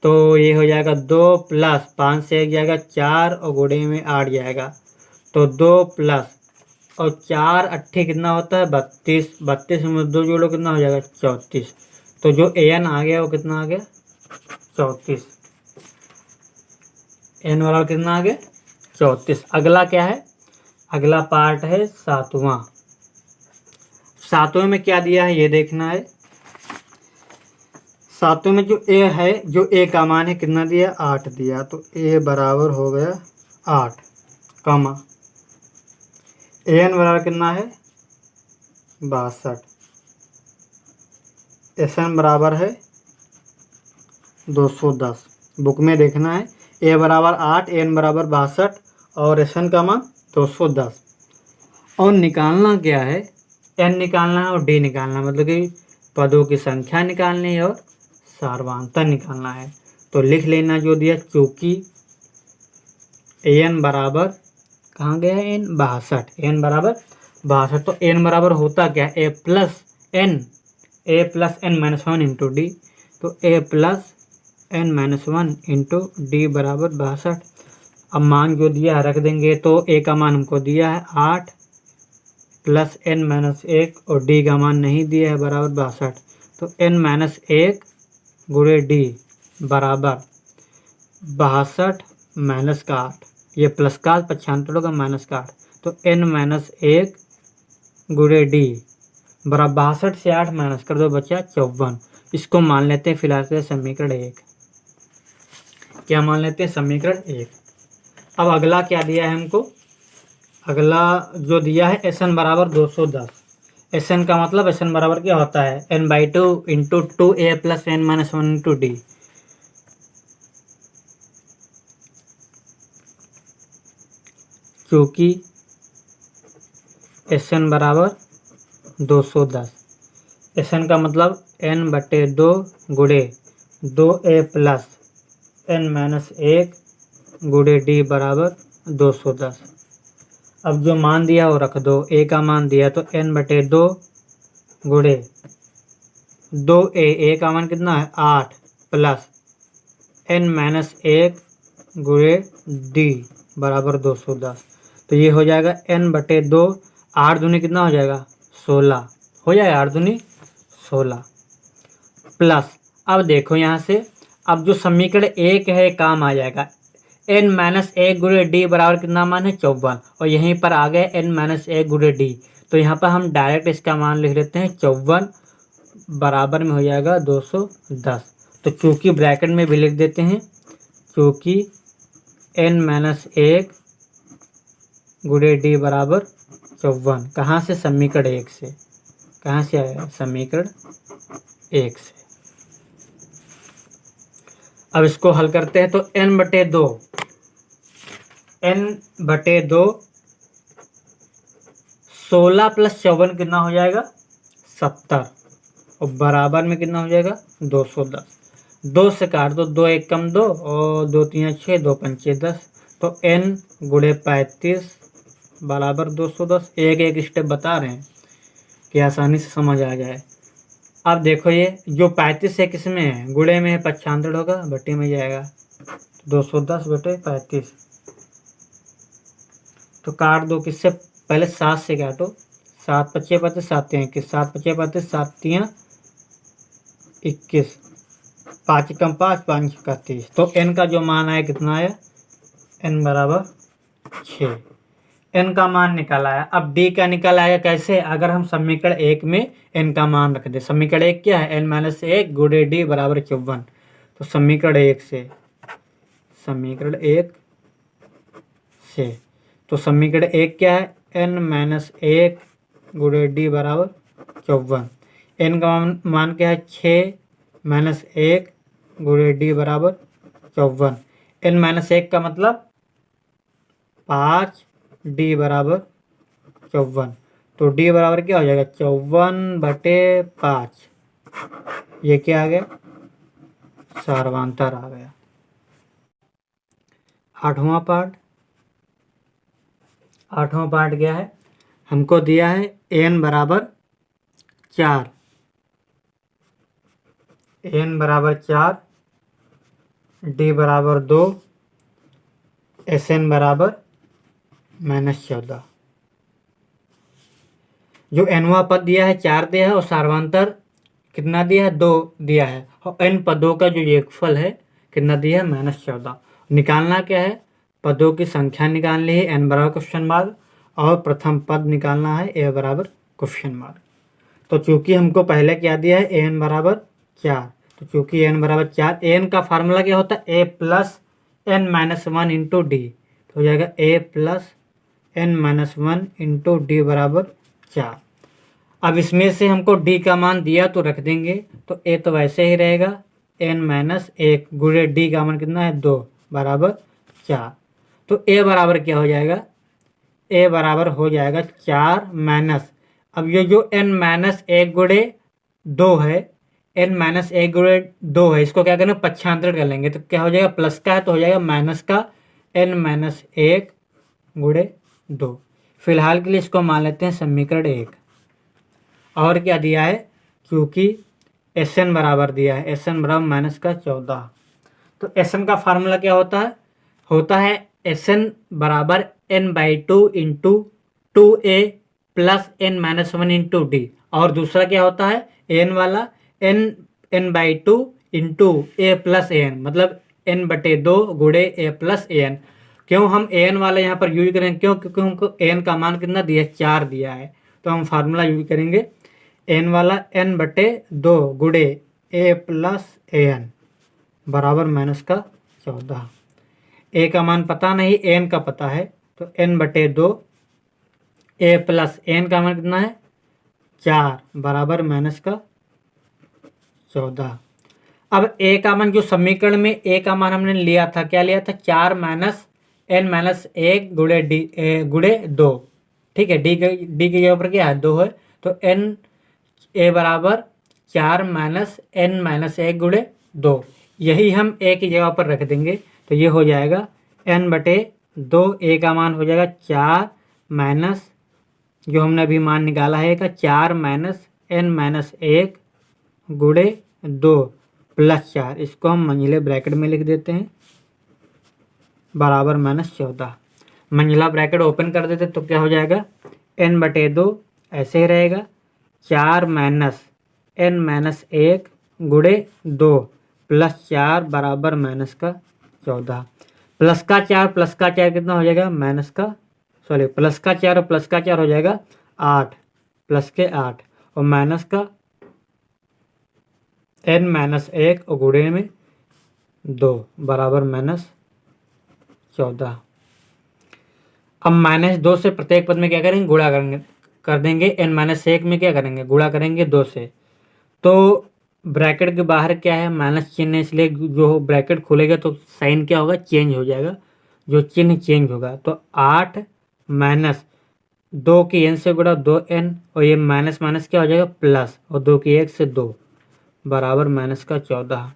तो ये हो जाएगा 2 प्लस 5 से 1 जाएगा 4, और गुणे में 8 जाएगा, तो 2 प्लस और 4 अट्ठे कितना होता है 32, 32 में 2 जोड़ो कितना हो जाएगा 34। तो जो an आ गया वो कितना आ गया 34, n वाला कितना आ गया 34। अगला क्या है, अगला पार्ट है 7वां। 7वें में क्या दिया है ये देखना है। 7वें में जो a है, जो a का मान है कितना दिया 8 दिया, तो a बराबर हो गया 8, कमा an बराबर कितना है 62, sn बराबर है 210। बुक में देखना है a बराबर 8, n बराबर 62 और sn का मान 210। और निकालना क्या है, n निकालना है और d निकालना है, मतलब कि पदों की संख्या निकालनी है और सार्वधातुकता निकालना है। तो लिख लेना जो दिया, चूंकि an बराबर कहाँ गया है n 62, n बराबर 62, तो n बराबर होता क्या है a plus n minus 1 into D. तो a plus n minus 1 into D बराबर 62। अब मान जो दिया है रख देंगे, तो a का मान हमको दिया है 8 प्लस n माइनस 1 और d का मान नहीं दिया है बराबर 62। तो n माइनस 1 गुणे d बराबर 62 माइनस का 8, ये प्लस का 95 होगा माइनस का 8, तो n माइनस 1 गुणे d बराबर 62 से 8 माइनस कर दो बचा 54। इसको मान लेते हैं फिलहाल के लिए समीकरण 1। क्या मान लेते हैं? समीकरण 1। अब अगला क्या दिया है हमको? अगला जो दिया है Sn बराबर 210। Sn का मतलब Sn बराबर क्या होता है? n/2 into 2a plus n minus 1 into D. क्योंकि Sn बराबर 210, Sn का मतलब n/2 गुणे 2a प्लस n माइनस 1 गुणे डी बराबर 210। अब जो मान दिया वो रख दो। a का मान दिया तो n/2 गुणे 2a का मान कितना है? 8 प्लस n माइनस 1 गुणे डी बराबर 210। तो ये हो जाएगा n/2, 8 दूनी कितना हो जाएगा? 16 हो जाएगा, 8 दूनी 16 प्लस। अब देखो यहाँ से, अब जो समीकरण 1 है काम आ जाएगा। n माइनस 1 गुणे डी बराबर कितना मान है? 54। और यहीं पर आ गए n माइनस 1 गुणे डी, तो यहाँ पर हम डायरेक्ट इसका मान लिख लेते हैं 54 बराबर में हो जाएगा 210। तो चूंकि ब्रैकेट में भी लिख देते हैं, क्योंकि n माइनस 1 गुणे डी बराबर 54। कहाँ से? समीकरण 1 से। कहाँ से आया? समीकरण 1 से। अब इसको हल करते हैं तो n/2 16 प्लस 54 कितना हो जाएगा? 70। और बराबर में कितना हो जाएगा? 210। 2 से काट दो, 2 1 कम 2 और 2 3 6, 2 5 10। तो n गुणे 35 बराबर 210। एक एक स्टेप बता रहे हैं कि आसानी से समझ आ जाए। अब देखो, ये जो 35 है किस में है? गुणे में है, 95 होगा, बटे में जाएगा 210 बटे 35। तो काट दो किससे? पहले 7 से काटो। 7 पच्चे 35, 7 3 21, 7 पच्चे 35, 7 3 21, 5 कम 5, 5 31। तो n का जो मान आया कितना आया? n बराबर 6। n का मान निकल आया। अब d का निकल आया कैसे? अगर हम समीकरण 1 में n का मान रख दे। समीकरण 1 क्या है? n माइनस 1 गुणे डी बराबर 54। तो समीकरण 1 से, समीकरण 1 से, तो समीकरण 1 क्या है? n माइनस 1 गुणे डी बराबर 54। n का मान क्या है? 6 माइनस 1 गुणे डी बराबर 54। n माइनस 1 का मतलब 5, डी बराबर 54। तो डी बराबर क्या हो जाएगा? 54 बटे 5। ये क्या आ गया? सार्वधातुक आ गया। 8वां पार्ट। 8वां पार्ट क्या है? हमको दिया है n बराबर 4, n बराबर 4, डी बराबर 2, Sn बराबर -14। जो nवां पद दिया है 4 दिया है और सार्वधातुक कितना दिया है? 2 दिया है। और n पदों का जो योगफल है कितना दिया है? -14। निकालना क्या है? पदों की संख्या निकालनी है, n बराबर क्वेश्चन मार्क, और प्रथम पद निकालना है, a बराबर क्वेश्चन मार्क। तो चूंकि हमको पहले क्या दिया है? n बराबर 4। तो चूंकि n बराबर 4, n का फार्मूला क्या होता है? a plus n minus 1 into D. तो हो जाएगा a plus n minus 1 into D बराबर 4। अब इसमें से हमको d का मान दिया तो रख देंगे, तो a तो वैसे ही रहेगा, n माइनस 1 गुणे d का मान कितना है? 2 बराबर 4। तो a बराबर क्या हो जाएगा? a बराबर हो जाएगा 4 माइनस, अब ये जो n माइनस 1 गुणे 2 है, n माइनस 1 गुणे 2 है, इसको क्या करेंगे? पक्षांतर कर लेंगे। तो क्या हो जाएगा? प्लस का है तो हो जाएगा माइनस का n माइनस 1 गुणे 2। फिलहाल के लिए इसको मान लेते हैं समीकरण 1। और क्या दिया है? क्योंकि Sn बराबर दिया है, Sn बराबर माइनस का 14। तो Sn का फार्मूला क्या होता है Sn बराबर n/2 into 2a plus n minus 1 into D. और दूसरा क्या होता है? n वाला n/2 into a plus an, मतलब n/2 गुणे a प्लस an। क्यों हम an वाला यहाँ पर यूज करेंगे? क्यों? क्योंकि हमको n का मान कितना दिया है? 4 दिया है। तो हम फार्मूला यूज करेंगे n वाला n/2 गुणे ए प्लस ए एन बराबर माइनस का 14। ए का मान पता नहीं, एन का पता है, तो एन बटे 2 ए प्लस एन का मान कितना है 4 बराबर माइनस का 14। अब ए का मान जो समीकरण में ए का मान हमने लिया था, क्या लिया था 4 माइनस एन माइनस 1 गुणे डी गुणे 2। ठीक है, डी की जगह पर क्या है 2 है, तो एन ए बराबर 4 माइनस एन माइनस 1 गुणे 2। यही हम ए की जगह पर रख देंगे, तो ये हो जाएगा एन बटे 2। ए का मान हो जाएगा 4 माइनस जो हमने अभी मान निकाला है का 4 माइनस एन माइनस 1 गुणे 2 प्लस 4। इसको हम मंझले ब्रैकेट में लिख देते हैं बराबर माइनस 14। मंझला ब्रैकेट ओपन कर देते तो क्या हो जाएगा एन बटे 2 ऐसे ही रहेगा 4 माइनस एन माइनस 1 गुणे 2 प्लस 4 बराबर माइनस का 14। प्लस का 4 कितना हो जाएगा माइनस का प्लस का 4 और प्लस का 4 हो जाएगा 8 प्लस के 8 और माइनस का एन माइनस 1 और गुणे में 2 बराबर माइनस 14। अब माइनस 2 से प्रत्येक पद में क्या करेंगे गुणा कर देंगे। एन माइनस 1 में क्या करेंगे गुणा करेंगे 2 से, तो ब्रैकेट के बाहर क्या है माइनस चिन्ह है, इसलिए जो ब्रैकेट खुलेगा तो साइन क्या होगा चेंज हो जाएगा, जो चिन्ह चेंज होगा। तो 8 माइनस 2 की एन से गुणा 2n और ये माइनस माइनस क्या हो जाएगा प्लस और 2 की 1 से 2 बराबर माइनस का 14।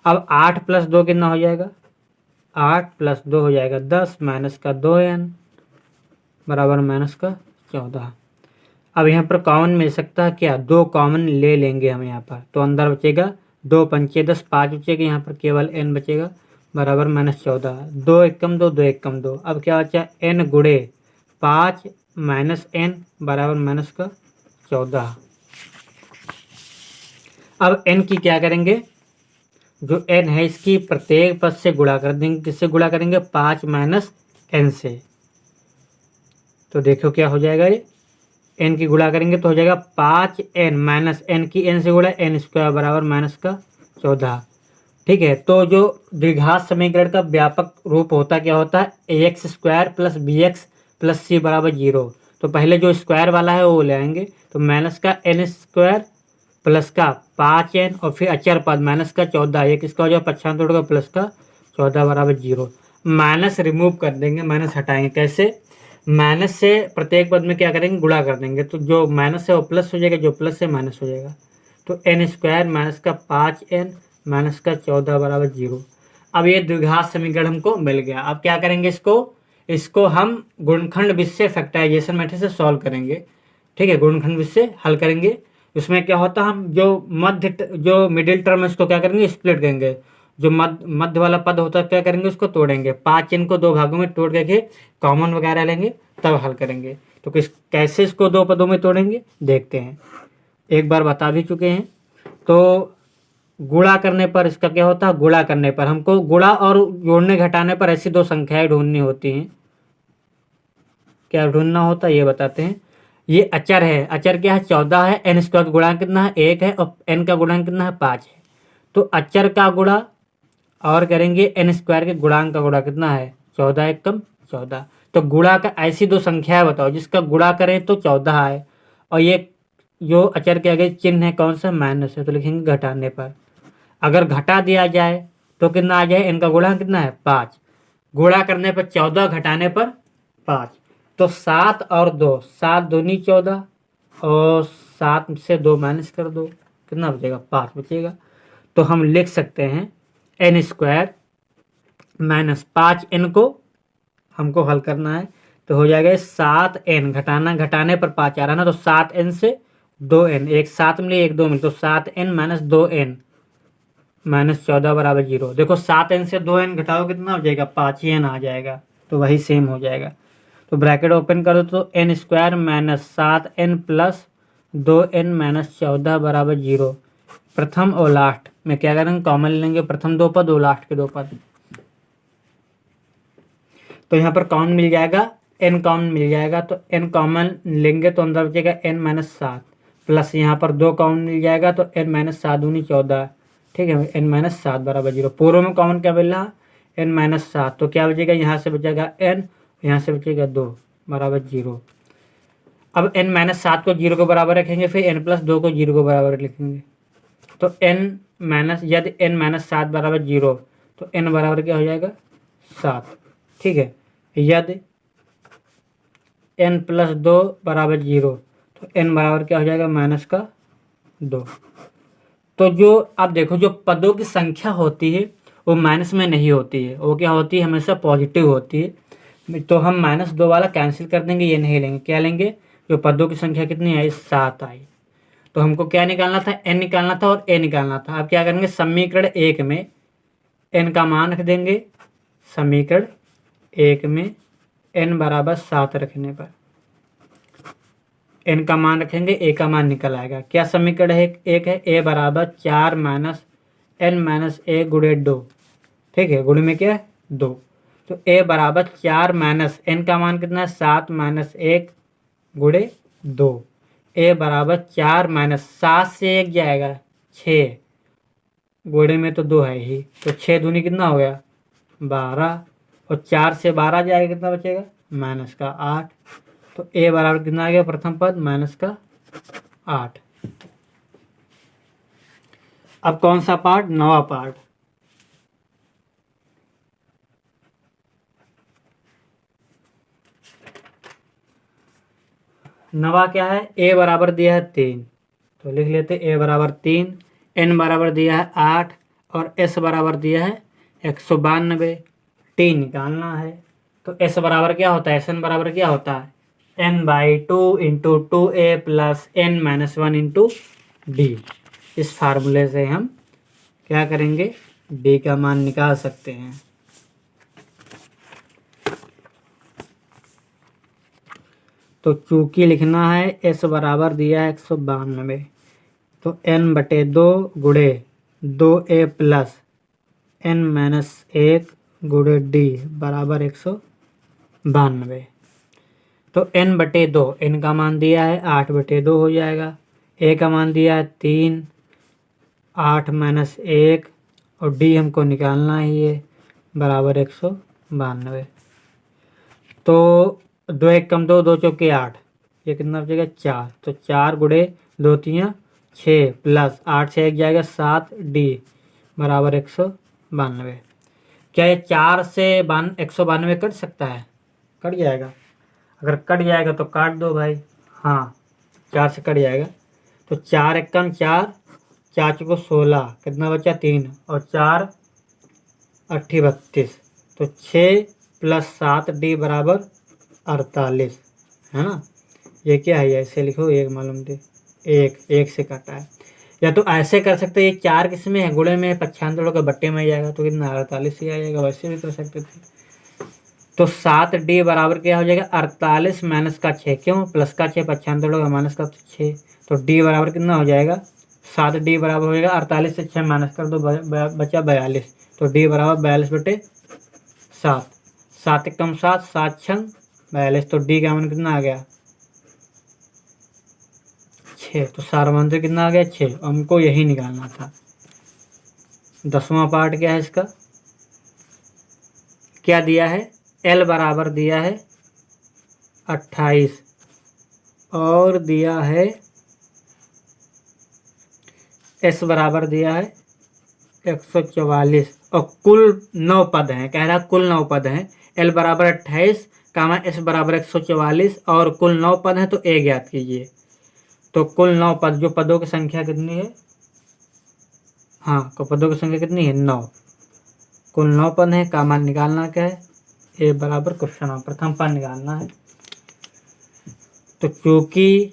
अब 8 प्लस 2 कितना हो जाएगा 8 प्लस 2 हो जाएगा 10 माइनस का 2n बराबर माइनस का 14। अब यहाँ पर कॉमन मिल सकता है क्या 2 कॉमन ले लेंगे हम यहाँ पर, तो अंदर बचेगा 2 पंचे 10 5 बचेगा, यहाँ पर केवल n बचेगा बराबर माइनस 14। 2 एकम 2 2 एकम 2। अब क्या बचा n गुणे 5 माइनस n बराबर माइनस का 14। अब n की क्या करेंगे जो n है इसकी प्रत्येक पद से गुणा कर देंगे। किससे गुणा करेंगे 5 माइनस n से, तो देखो क्या हो जाएगा ये n की गुणा करेंगे तो हो जाएगा 5n माइनस n की n से गुणा n स्क्वायर बराबर माइनस का 14। ठीक है, तो जो द्विघात समीकरण का व्यापक रूप होता क्या होता है ax square plus B X plus C बराबर 0। तो पहले जो स्क्वायर वाला है वो ले आएंगे, तो माइनस का n स्क्वायर प्लस का 5n और फिर अचर पद माइनस का 14, ये किसका हो जाएगा 95 तोड़ का प्लस का 14 बराबर 0। माइनस रिमूव कर देंगे, माइनस हटाएंगे कैसे माइनस से प्रत्येक पद में क्या करेंगे गुणा कर देंगे, तो जो माइनस है वो प्लस हो जाएगा, जो प्लस है माइनस हो जाएगा। तो n स्क्वायर माइनस का 5n माइनस का 14 बराबर 0। अब ये द्विघात समीकरण हमको मिल गया। अब क्या करेंगे इसको हम गुणनखंड विधि से फैक्टराइजेशन मेथड से सॉल्व करेंगे। ठीक है, गुणनखंड विधि से हल करेंगे। उसमें क्या होता है हम जो मिडिल टर्म है उसको क्या करेंगे स्प्लिट करेंगे, जो मध्य वाला पद होता है क्या करेंगे उसको तोड़ेंगे, 5n को 2 भागों में तोड़ करके कॉमन वगैरह लेंगे तब हल करेंगे। तो कैसे इसको 2 पदों में तोड़ेंगे देखते हैं, एक बार बता भी चुके हैं। तो गुणा करने पर इसका क्या होता है गुणा करने पर हमको गुणा और जोड़ने घटाने पर ऐसी 2 संख्याएं ढूंढनी होती हैं। क्या ढूंढना होता है ये बताते हैं। ये अचर है, अचर क्या है 14 है, n स्क्वायर का गुणांक कितना है 1 है और n का गुणांक कितना है 5 है। तो अचर का गुणा और करेंगे n स्क्वायर के गुणांक का गुणा कितना है 14 एकम 14। तो गुणा का ऐसी 2 संख्याएं बताओ जिसका गुणा करें तो 14 आए और ये जो अचर के आगे चिन्ह है कौन सा माइनस है, तो लिखेंगे घटाने पर। अगर घटा दिया जाए तो कितना आ जाए n का गुणा कितना है 5, गुणा करने पर 14 घटाने पर 5, तो 7 और 2 7 दूनी 14 और 7 से 2 माइनस कर दो कितना बचेगा 5 बचेगा। तो हम लिख सकते हैं n स्क्वायर माइनस 5n को हमको हल करना है, तो हो जाएगा 7n घटाने पर 5 आ रहा ना, तो 7n से 2n एक 7 मिले एक 2 मिले, तो 7n माइनस 2n माइनस 14 बराबर 0। देखो 7n से 2n घटाओ कितना हो जाएगा 5 ही n आ जाएगा, तो वही सेम हो जाएगा। तो ब्रैकेट ओपन करो तो n square minus 7n plus 2n minus 14 बराबर 0। प्रथम और लास्ट में क्या करेंगे कॉमन लेंगे, प्रथम 2 पद और लास्ट के 2 पद। तो यहाँ पर कॉमन मिल जाएगा n कॉमन मिल जाएगा, तो n कॉमन लेंगे तो अंदर बचेगा n माइनस 7 प्लस यहाँ पर 2 कॉमन मिल जाएगा तो n माइनस 7 दूनी 14 ठीक है, n माइनस 7 बराबर 0। पूर्व में कॉमन क्या मिल रहा, n माइनस 7, तो क्या बचेगा, यहाँ से बचेगा n, यहाँ से बचेगा 2 बराबर 0। अब n माइनस 7 को 0 के बराबर रखेंगे, फिर n प्लस 2 को 0 के बराबर लिखेंगे। तो n माइनस, यदि n माइनस 7 बराबर 0 तो n बराबर क्या हो जाएगा 7। ठीक है, यदि n प्लस 2 बराबर 0 तो n बराबर क्या हो जाएगा माइनस का 2। तो जो आप देखो, जो पदों की संख्या होती है वो माइनस में नहीं होती है, वो क्या होती है, हमेशा पॉजिटिव होती है। तो हम -2 वाला कैंसिल कर देंगे, ये नहीं लेंगे, क्या लेंगे, जो पदों की संख्या कितनी आई, 7 आई। तो हमको क्या निकालना था, n निकालना था और a निकालना था। अब क्या करेंगे, समीकरण 1 में n का मान रख देंगे, समीकरण 1 में n बराबर 7 रखने पर n का मान रखेंगे, a का मान निकल आएगा। क्या समीकरण है, एक है a बराबर 4 माइनस n माइनस a गुणे 2। ठीक है, गुणे में क्या है 2, तो a बराबर 4 माइनस n का मान कितना है 7 माइनस 1 गुणे 2। a बराबर 4 माइनस 7 से 1 जाएगा 6, गुणे में तो 2 है ही, तो 6 दूनी कितना हो गया 12, और 4 से 12 जाएगा, कितना बचेगा माइनस का 8। तो a बराबर कितना आ गया, प्रथम पद माइनस का 8। अब कौन सा पार्ट, नवा पार्ट। नवा क्या है, a बराबर दिया है 3, तो लिख लेते a बराबर 3, n बराबर दिया है 8 और s बराबर दिया है 192, t निकालना है। तो s बराबर क्या होता है, sn बराबर क्या होता है, n/2 into 2a plus n minus 1 into D. इस फार्मूले से हम क्या करेंगे, d का मान निकाल सकते हैं। तो चूंकि लिखना है s बराबर दिया है 192, तो n/2 गुणे 2a प्लस n माइनस 1 गुणे d बराबर 192। तो n/2, n का मान दिया है 8/2 हो जाएगा, a का मान दिया है 3, 8 माइनस 1 और d हमको निकालना ही है बराबर 192। तो 2 1 कम 2, 2 चौके 8, ये कितना बचेगा 4, तो 4 गुणे 2 3 6 प्लस 8 से 1 जाएगा 7, d बराबर 192। क्या ये 4 से 192 कट सकता है, कट जाएगा, अगर कट जाएगा तो काट दो भाई, हाँ 4 से कट जाएगा। तो 4 1 कम 4, 4 चौको 16, कितना बचा 3, और 4 8 32, तो 6 प्लस 7 d बराबर 48, है ना। ये क्या है, ऐसे लिखो, एक मालूम थे, एक से काटा है। या तो ऐसे कर सकते, ये 4 किस में है, गुणे में है, 95 का बट्टे में जाएगा, तो कितना 48 ही आ जाएगा, वैसे भी कर सकते थे। तो 7d बराबर क्या हो जाएगा 48 माइनस का 6, क्यों, प्लस का 6 95 का माइनस का 6, तो d बराबर कितना हो जाएगा 7d बराबर हो जाएगा 48 से 6 माइनस कर दो, बचा 42, तो d बराबर 42/7, 7 1 कम 7, 7 6 42, तो d का मान कितना आ गया 6। तो सारवंत्र कितना आ गया 6, हमको यही निकालना था। 10वां पार्ट क्या है इसका, क्या दिया है, L बराबर दिया है 28 और दिया है S बराबर दिया है 144 और कुल 9 पद हैं, कह रहा कुल 9 पद हैं। L बराबर 28 कामा S बराबर 144 और कुल 9 पद हैं, तो A ज्ञात कीजिए। तो कुल 9 पद, जो पदों की संख्या कितनी है, हाँ तो पदों की संख्या कितनी है 9, कुल 9 पद हैं, का मान निकालना क्या है, A बराबर क्वेश्चन प्रथम पद निकालना है। तो चूंकि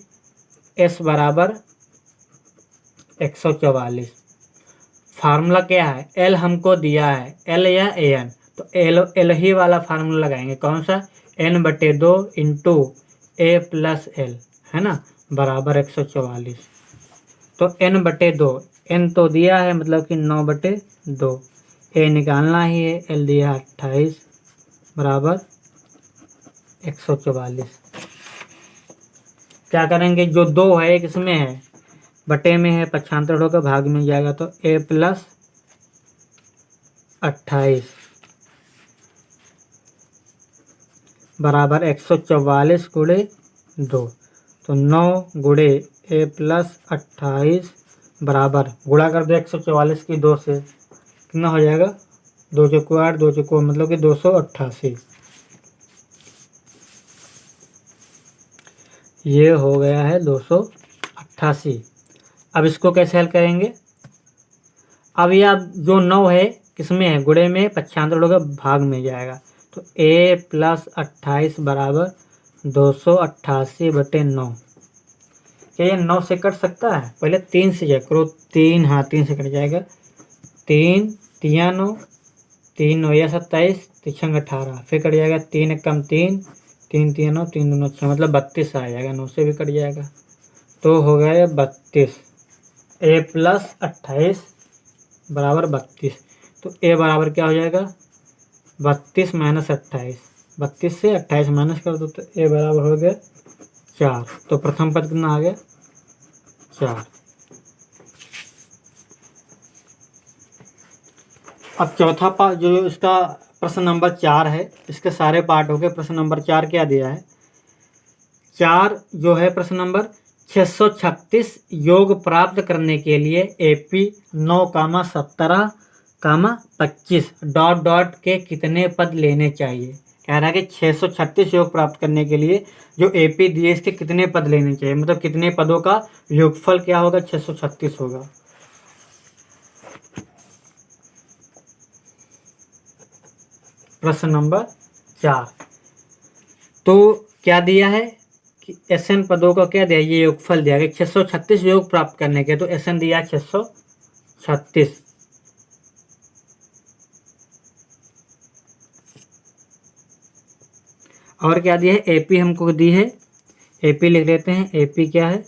S बराबर 144, फार्मूला क्या है, L हमको दिया है, L या AN, तो L ही वाला फार्मूला लगाएंगे, कौन सा, n/2 into A plus L, है ना, बराबर 144। तो n/2, n तो दिया है, मतलब कि 9/2, A निकालना ही है, L दिया 28 बराबर 144। क्या करेंगे, जो 2 है एक इसमें है, बटे में है पक्षांतर होगा, भाग में जाएगा तो a प्लस 28 बराबर 144 गुणे 2। तो 9 गुणे a प्लस 28 बराबर, गुणा कर दो 144 की 2 से, कितना हो जाएगा 2 चौको 8, 2 चौको मतलब कि 288। ये हो गया है 288। अब इसको कैसे हल करेंगे? अब यह जो 9 है किसमें है, गुणे में, पक्षांतर होगा, भाग में जाएगा। तो a प्लस 28 बराबर 288 बटे 9। क्या ये 9 से कट सकता है? पहले 3 से चेक करो। 3, हाँ 3 से कट जाएगा। 3 तिया 9, 3 9 या 27, 3 18, फिर कट जाएगा 3 एक कम 3, 3 3 9, 3 2 6, मतलब 32 आ जाएगा। 9 से भी कट जाएगा तो हो गया 32। a प्लस 28 बराबर 32। तो a बराबर क्या हो जाएगा 32 माइनस 28, 32 से 28 माइनस कर दो तो a बराबर हो गया 4। तो प्रथम पद कितना आ गया 4। अब चौथा पार्ट जो इसका प्रश्न नंबर 4 है, इसके सारे पार्ट हो गए। प्रश्न नंबर 4 क्या दिया है? 4 जो है प्रश्न नंबर 636 योग प्राप्त करने के लिए AP 9, 17, 25 डॉट डॉट के कितने पद लेने चाहिए। कह रहा है कि 636 योग प्राप्त करने के लिए जो AP दिए इसके कितने पद लेने चाहिए, मतलब कितने पदों का योगफल क्या होगा 636 होगा। प्रश्न नंबर 4 तो क्या दिया है कि SN पदों का क्या दिया, ये योगफल दिया गया 636 योग प्राप्त करने के। तो SN दिया 636, और क्या दिया है AP हमको दी है। AP लिख लेते हैं। AP क्या है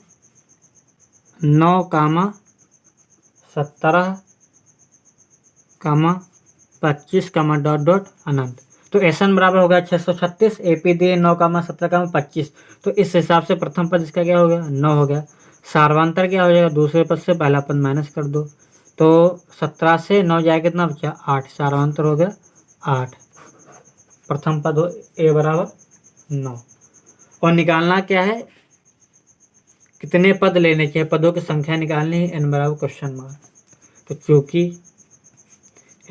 9, 17, 25 डॉट डॉट अनंत। तो SN बराबर होगा 636, AP दिए 9, 17, 25। तो इस हिसाब से प्रथम पद इसका क्या हो गया 9 हो गया। सार्वांतर क्या हो जाएगा, दूसरे पद से पहला पद माइनस कर दो तो 17 से 9 जाएगा कितना बचा 8, सार्वांतर हो गया 8। प्रथम पद हो A बराबर 9। और निकालना क्या है, कितने पद लेने चाहिए, पदों की संख्या निकालनी है। N बराबर क्वेश्चन मार्क। तो चूंकि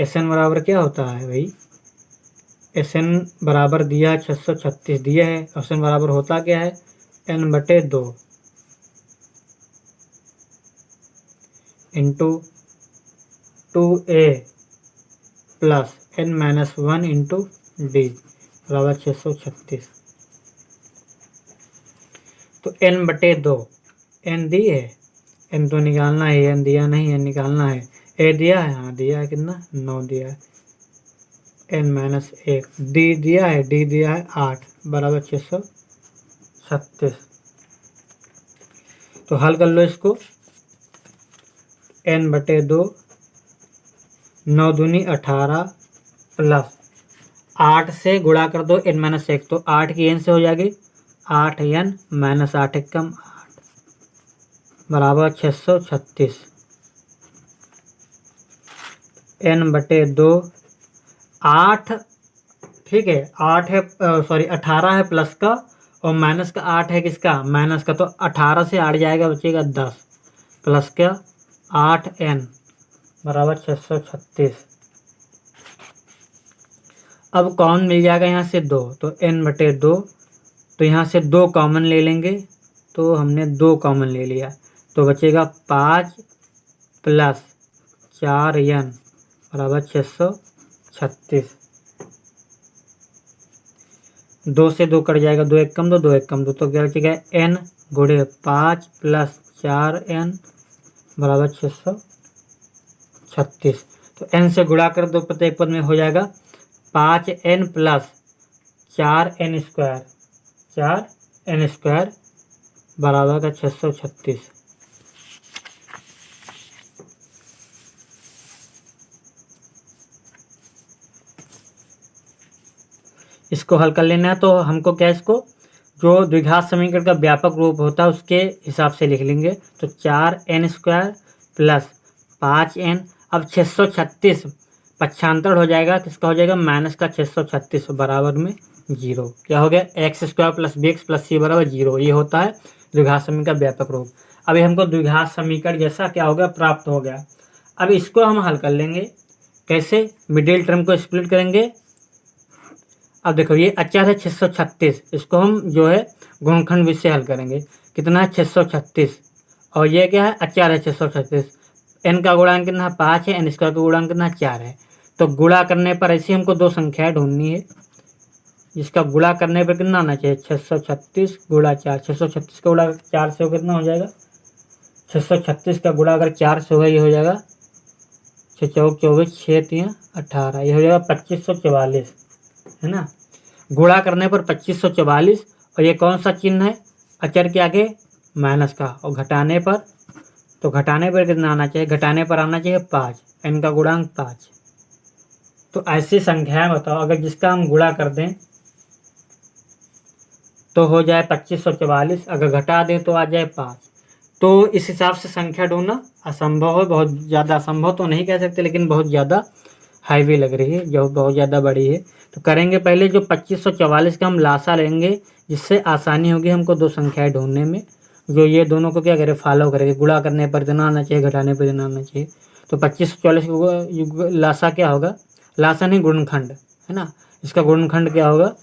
SN बराबर क्या होता है भाई, SN बराबर दिया 636 दिया है। SN बराबर होता क्या है N बटे 2 into 2A plus N minus 1 into D बराबर 636। तो N बटे 2, N दी है, N तो निकालना है, N दिया नहीं, N निकालना है। A दिया है, हाँ दिया है, कितना 9 दिया है। N माइनस 1 D दिया है, D दिया है 8 बराबर 636। तो हल कर लो इसको। N बटे 2, 9 दूनी 18 प्लस 8 से गुणा कर दो N माइनस 1, तो 8 की N से हो जाएगी 8N माइनस 8 एकम 8 बराबर 636। N बटे 2 8, ठीक है 8 है, सॉरी 18 है प्लस का, और माइनस का 8 है किसका माइनस का। तो 18 से 8 जाएगा बचेगा 10 प्लस क्या 8N बराबर 636। अब कॉमन मिल जाएगा यहाँ से 2, तो N बटे 2, तो यहाँ से 2 कॉमन ले लेंगे। तो हमने 2 कॉमन ले लिया तो बचेगा 5 प्लस 4N बराबर 636। 2 से 2 कट जाएगा, 2 एक कम 2, 2 एक कम 2, तो क्या बचेगा N गुणे 5 प्लस 4N बराबर 636। तो N से गुणा कर दो प्रत्येक पद में, हो जाएगा 5N plus 4N square, 4N square बराबर का 636। इसको हल कर लेना है। तो हमको क्या, इसको जो द्विघात समीकरण का व्यापक रूप होता है उसके हिसाब से लिख लेंगे। तो 4n² प्लस 5n। अब 636 पक्षांतर हो जाएगा, किसका हो जाएगा, माइनस का 636 बराबर में 0। क्या हो गया, x² plus bx plus c बराबर 0। ये होता है द्विघात समीकरण का व्यापक रूप। अभी हमको द्विघात समीकरण जैसा क्या हो गया, प्राप्त हो गया। अब इसको हम हल कर लेंगे। कैसे, मिडिल टर्म को स्प्लिट करेंगे। अब देखो ये अचर है 636, इसको हम जो है गुणनखंड विधि से हल करेंगे। कितना है, 636, और ये क्या है, अचर है 636। n का गुणांक कितना है, 5 है, n² का गुणांक कितना है, 4 है। तो गुणा करने पर ऐसी हमको दो संख्याएं ढूंढनी है, जिसका गुणा करने पर कितना आना चाहिए, 636 गुणा 4। 636 का गुणा 4 से कितना हो जाएगा, 636 का गुणा अगर 4 से होगा, ये हो जाएगा 6 चौक 24, 6 3 18, ये हो जाएगा 2544, है ना। गुणा करने पर 2544, और ये कौन सा चिन्ह है, अचर के आगे माइनस का, और घटाने पर, तो घटाने पर कितना आना चाहिए, घटाने पर आना चाहिए 5, n का गुणांक 5। तो ऐसी संख्याएं बताओ, अगर जिसका हम गुणा कर दें तो हो जाए 2544, अगर घटा दें तो आ जाए 5। तो इस हिसाब से संख्या ढूंढना असंभव है, बहुत ज़्यादा असंभव तो नहीं कह सकते, लेकिन बहुत ज़्यादा हाईवे लग रही है, जो बहुत ज़्यादा बड़ी है। तो करेंगे पहले जो 2544 का हम लासा लेंगे, जिससे आसानी होगी हमको दो संख्याएं ढूंढने में। जो ये दोनों को क्या करें, फॉलो करेंगे, गुणा करने पर इतना आना चाहिए, घटाने पर इतना आना चाहिए। तो 2544 का लासा क्या होगा, लासा नहीं गुणनखंड, है ना। इसका गुणनखंड क्या होगा,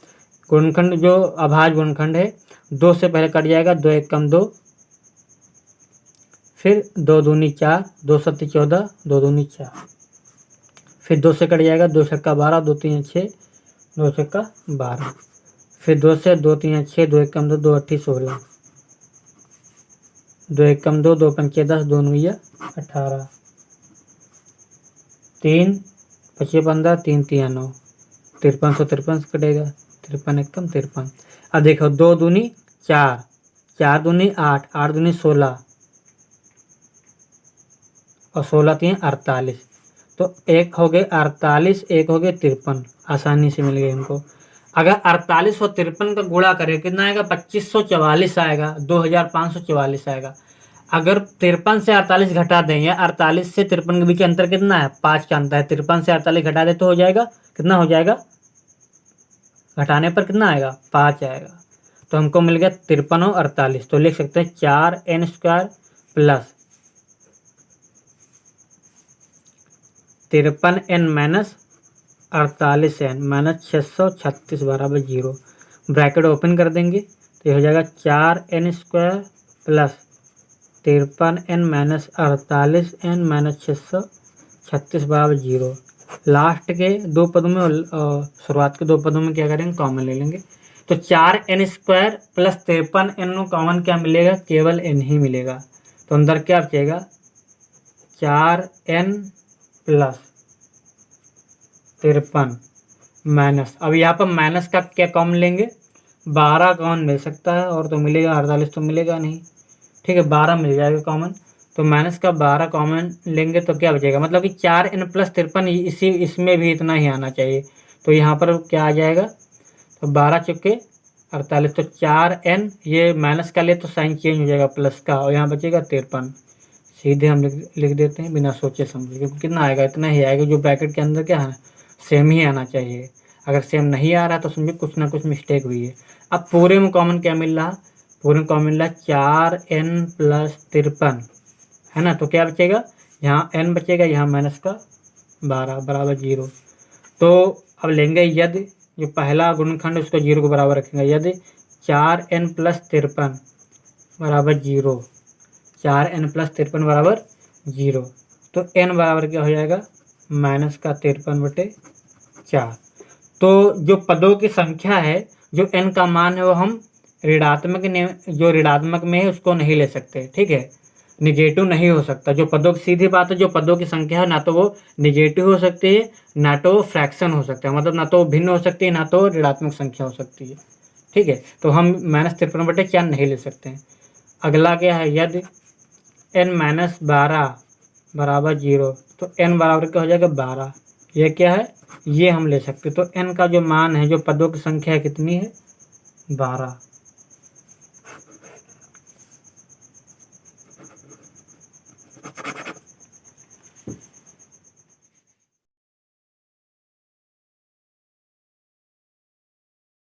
गुणनखंड जो अभाज्य गुणनखंड है, 2 से पहले कट जाएगा, 2 1 कम 2, फिर 2 दूनी 4, 2 सत्ती 14, 2 दूनी 4, फिर 2 से कट जाएगा, 2 छक्का 12, 2 3 6, 2 छक्का 12, फिर 2 से 2 3 6, 2 1 कम 2, 2 8 16, 2 1 कम 2, 2 5 10, 2 9 18, 3 5 15, 3 3 9, 53 से कटेगा, 53 1 कम 53। अब देखो 2 दूनी 4, 4 दूनी 8, 8 दूनी 16, और 16 3 48। तो एक हो गए 48, एक हो गए 53, आसानी से मिल गए हमको। अगर 48 और 53 का गुणा करें कितना आएगा, 2544 आएगा, 2544 आएगा। अगर 53 से 48 घटा दें, या 48 से 53 के बीच अंतर कितना है, 5 का अंतर है, 53 से 48 घटा दे तो हो जाएगा, कितना हो जाएगा, घटाने पर कितना आएगा, 5 आएगा। तो हमको मिल गया 53 और 48। तो लिख सकते हैं 4n² plus 53n minus 48n minus 636 बराबर 0। ब्रैकेट ओपन कर देंगे तो ये हो जाएगा 4n² plus 53n minus 48n minus 636 बराबर 0। लास्ट के दो पदों में, शुरुआत के दो पदों में क्या करेंगे, कॉमन ले लेंगे। तो 4n² प्लस 53n में कॉमन क्या मिलेगा, केवल n ही मिलेगा। तो अंदर क्या बचेगा, 4n प्लस 53 माइनस, अब यहाँ पर माइनस का क्या कॉमन लेंगे, 12 कॉमन मिल सकता है, और तो मिलेगा 48 तो मिलेगा नहीं, ठीक है, 12 मिल जाएगा कॉमन। तो माइनस का 12 कॉमन लेंगे तो क्या बचेगा, मतलब कि 4n प्लस 53, इसमें भी इतना ही आना चाहिए। तो यहाँ पर क्या आ जाएगा, तो 12 चुके 48, तो 4n, ये माइनस का ले तो साइन चेंज हो जाएगा प्लस का, और यहाँ बचेगा 53। सीधे हम लिख देते हैं बिना सोचे समझे, क्योंकि कितना आएगा, इतना ही आएगा। जो ब्रैकेट के अंदर क्या है, सेम ही आना चाहिए। अगर सेम नहीं आ रहा तो समझिए कुछ ना कुछ मिस्टेक हुई है। अब पूरे में कॉमन क्या मिल रहा, पूरे में कॉमन मिल रहा 4n प्लस 53, है ना। तो क्या बचेगा, यहाँ n बचेगा, यहाँ माइनस का 12 बराबर 0। तो अब लेंगे यदि जो पहला गुणनखंड उसको 0 के बराबर रखेंगे, यदि 4n प्लस 53 बराबर 0, 4n प्लस 53 बराबर 0, तो n बराबर क्या हो जाएगा, माइनस का 53/4। तो जो पदों की संख्या है, जो n का मान है, वो हम ऋणात्मक जो ऋणात्मक में है उसको नहीं ले सकते, ठीक है, निगेटिव नहीं हो सकता। जो पदों की, सीधी बात है, जो पदों की संख्या है ना तो वो निगेटिव हो सकती है, ना तो वो फ्रैक्शन हो सकता है, मतलब ना तो वो भिन्न हो सकती है, ना तो ऋणात्मक संख्या हो सकती है, ठीक है। तो हम -53/4 नहीं ले सकते हैं। अगला क्या है, यदि n माइनस 12 बराबर 0, तो n बराबर क्या हो जाएगा, 12। ये क्या है, ये हम ले सकते। तो n का जो मान है, जो पदों की संख्या है, कितनी है, 12।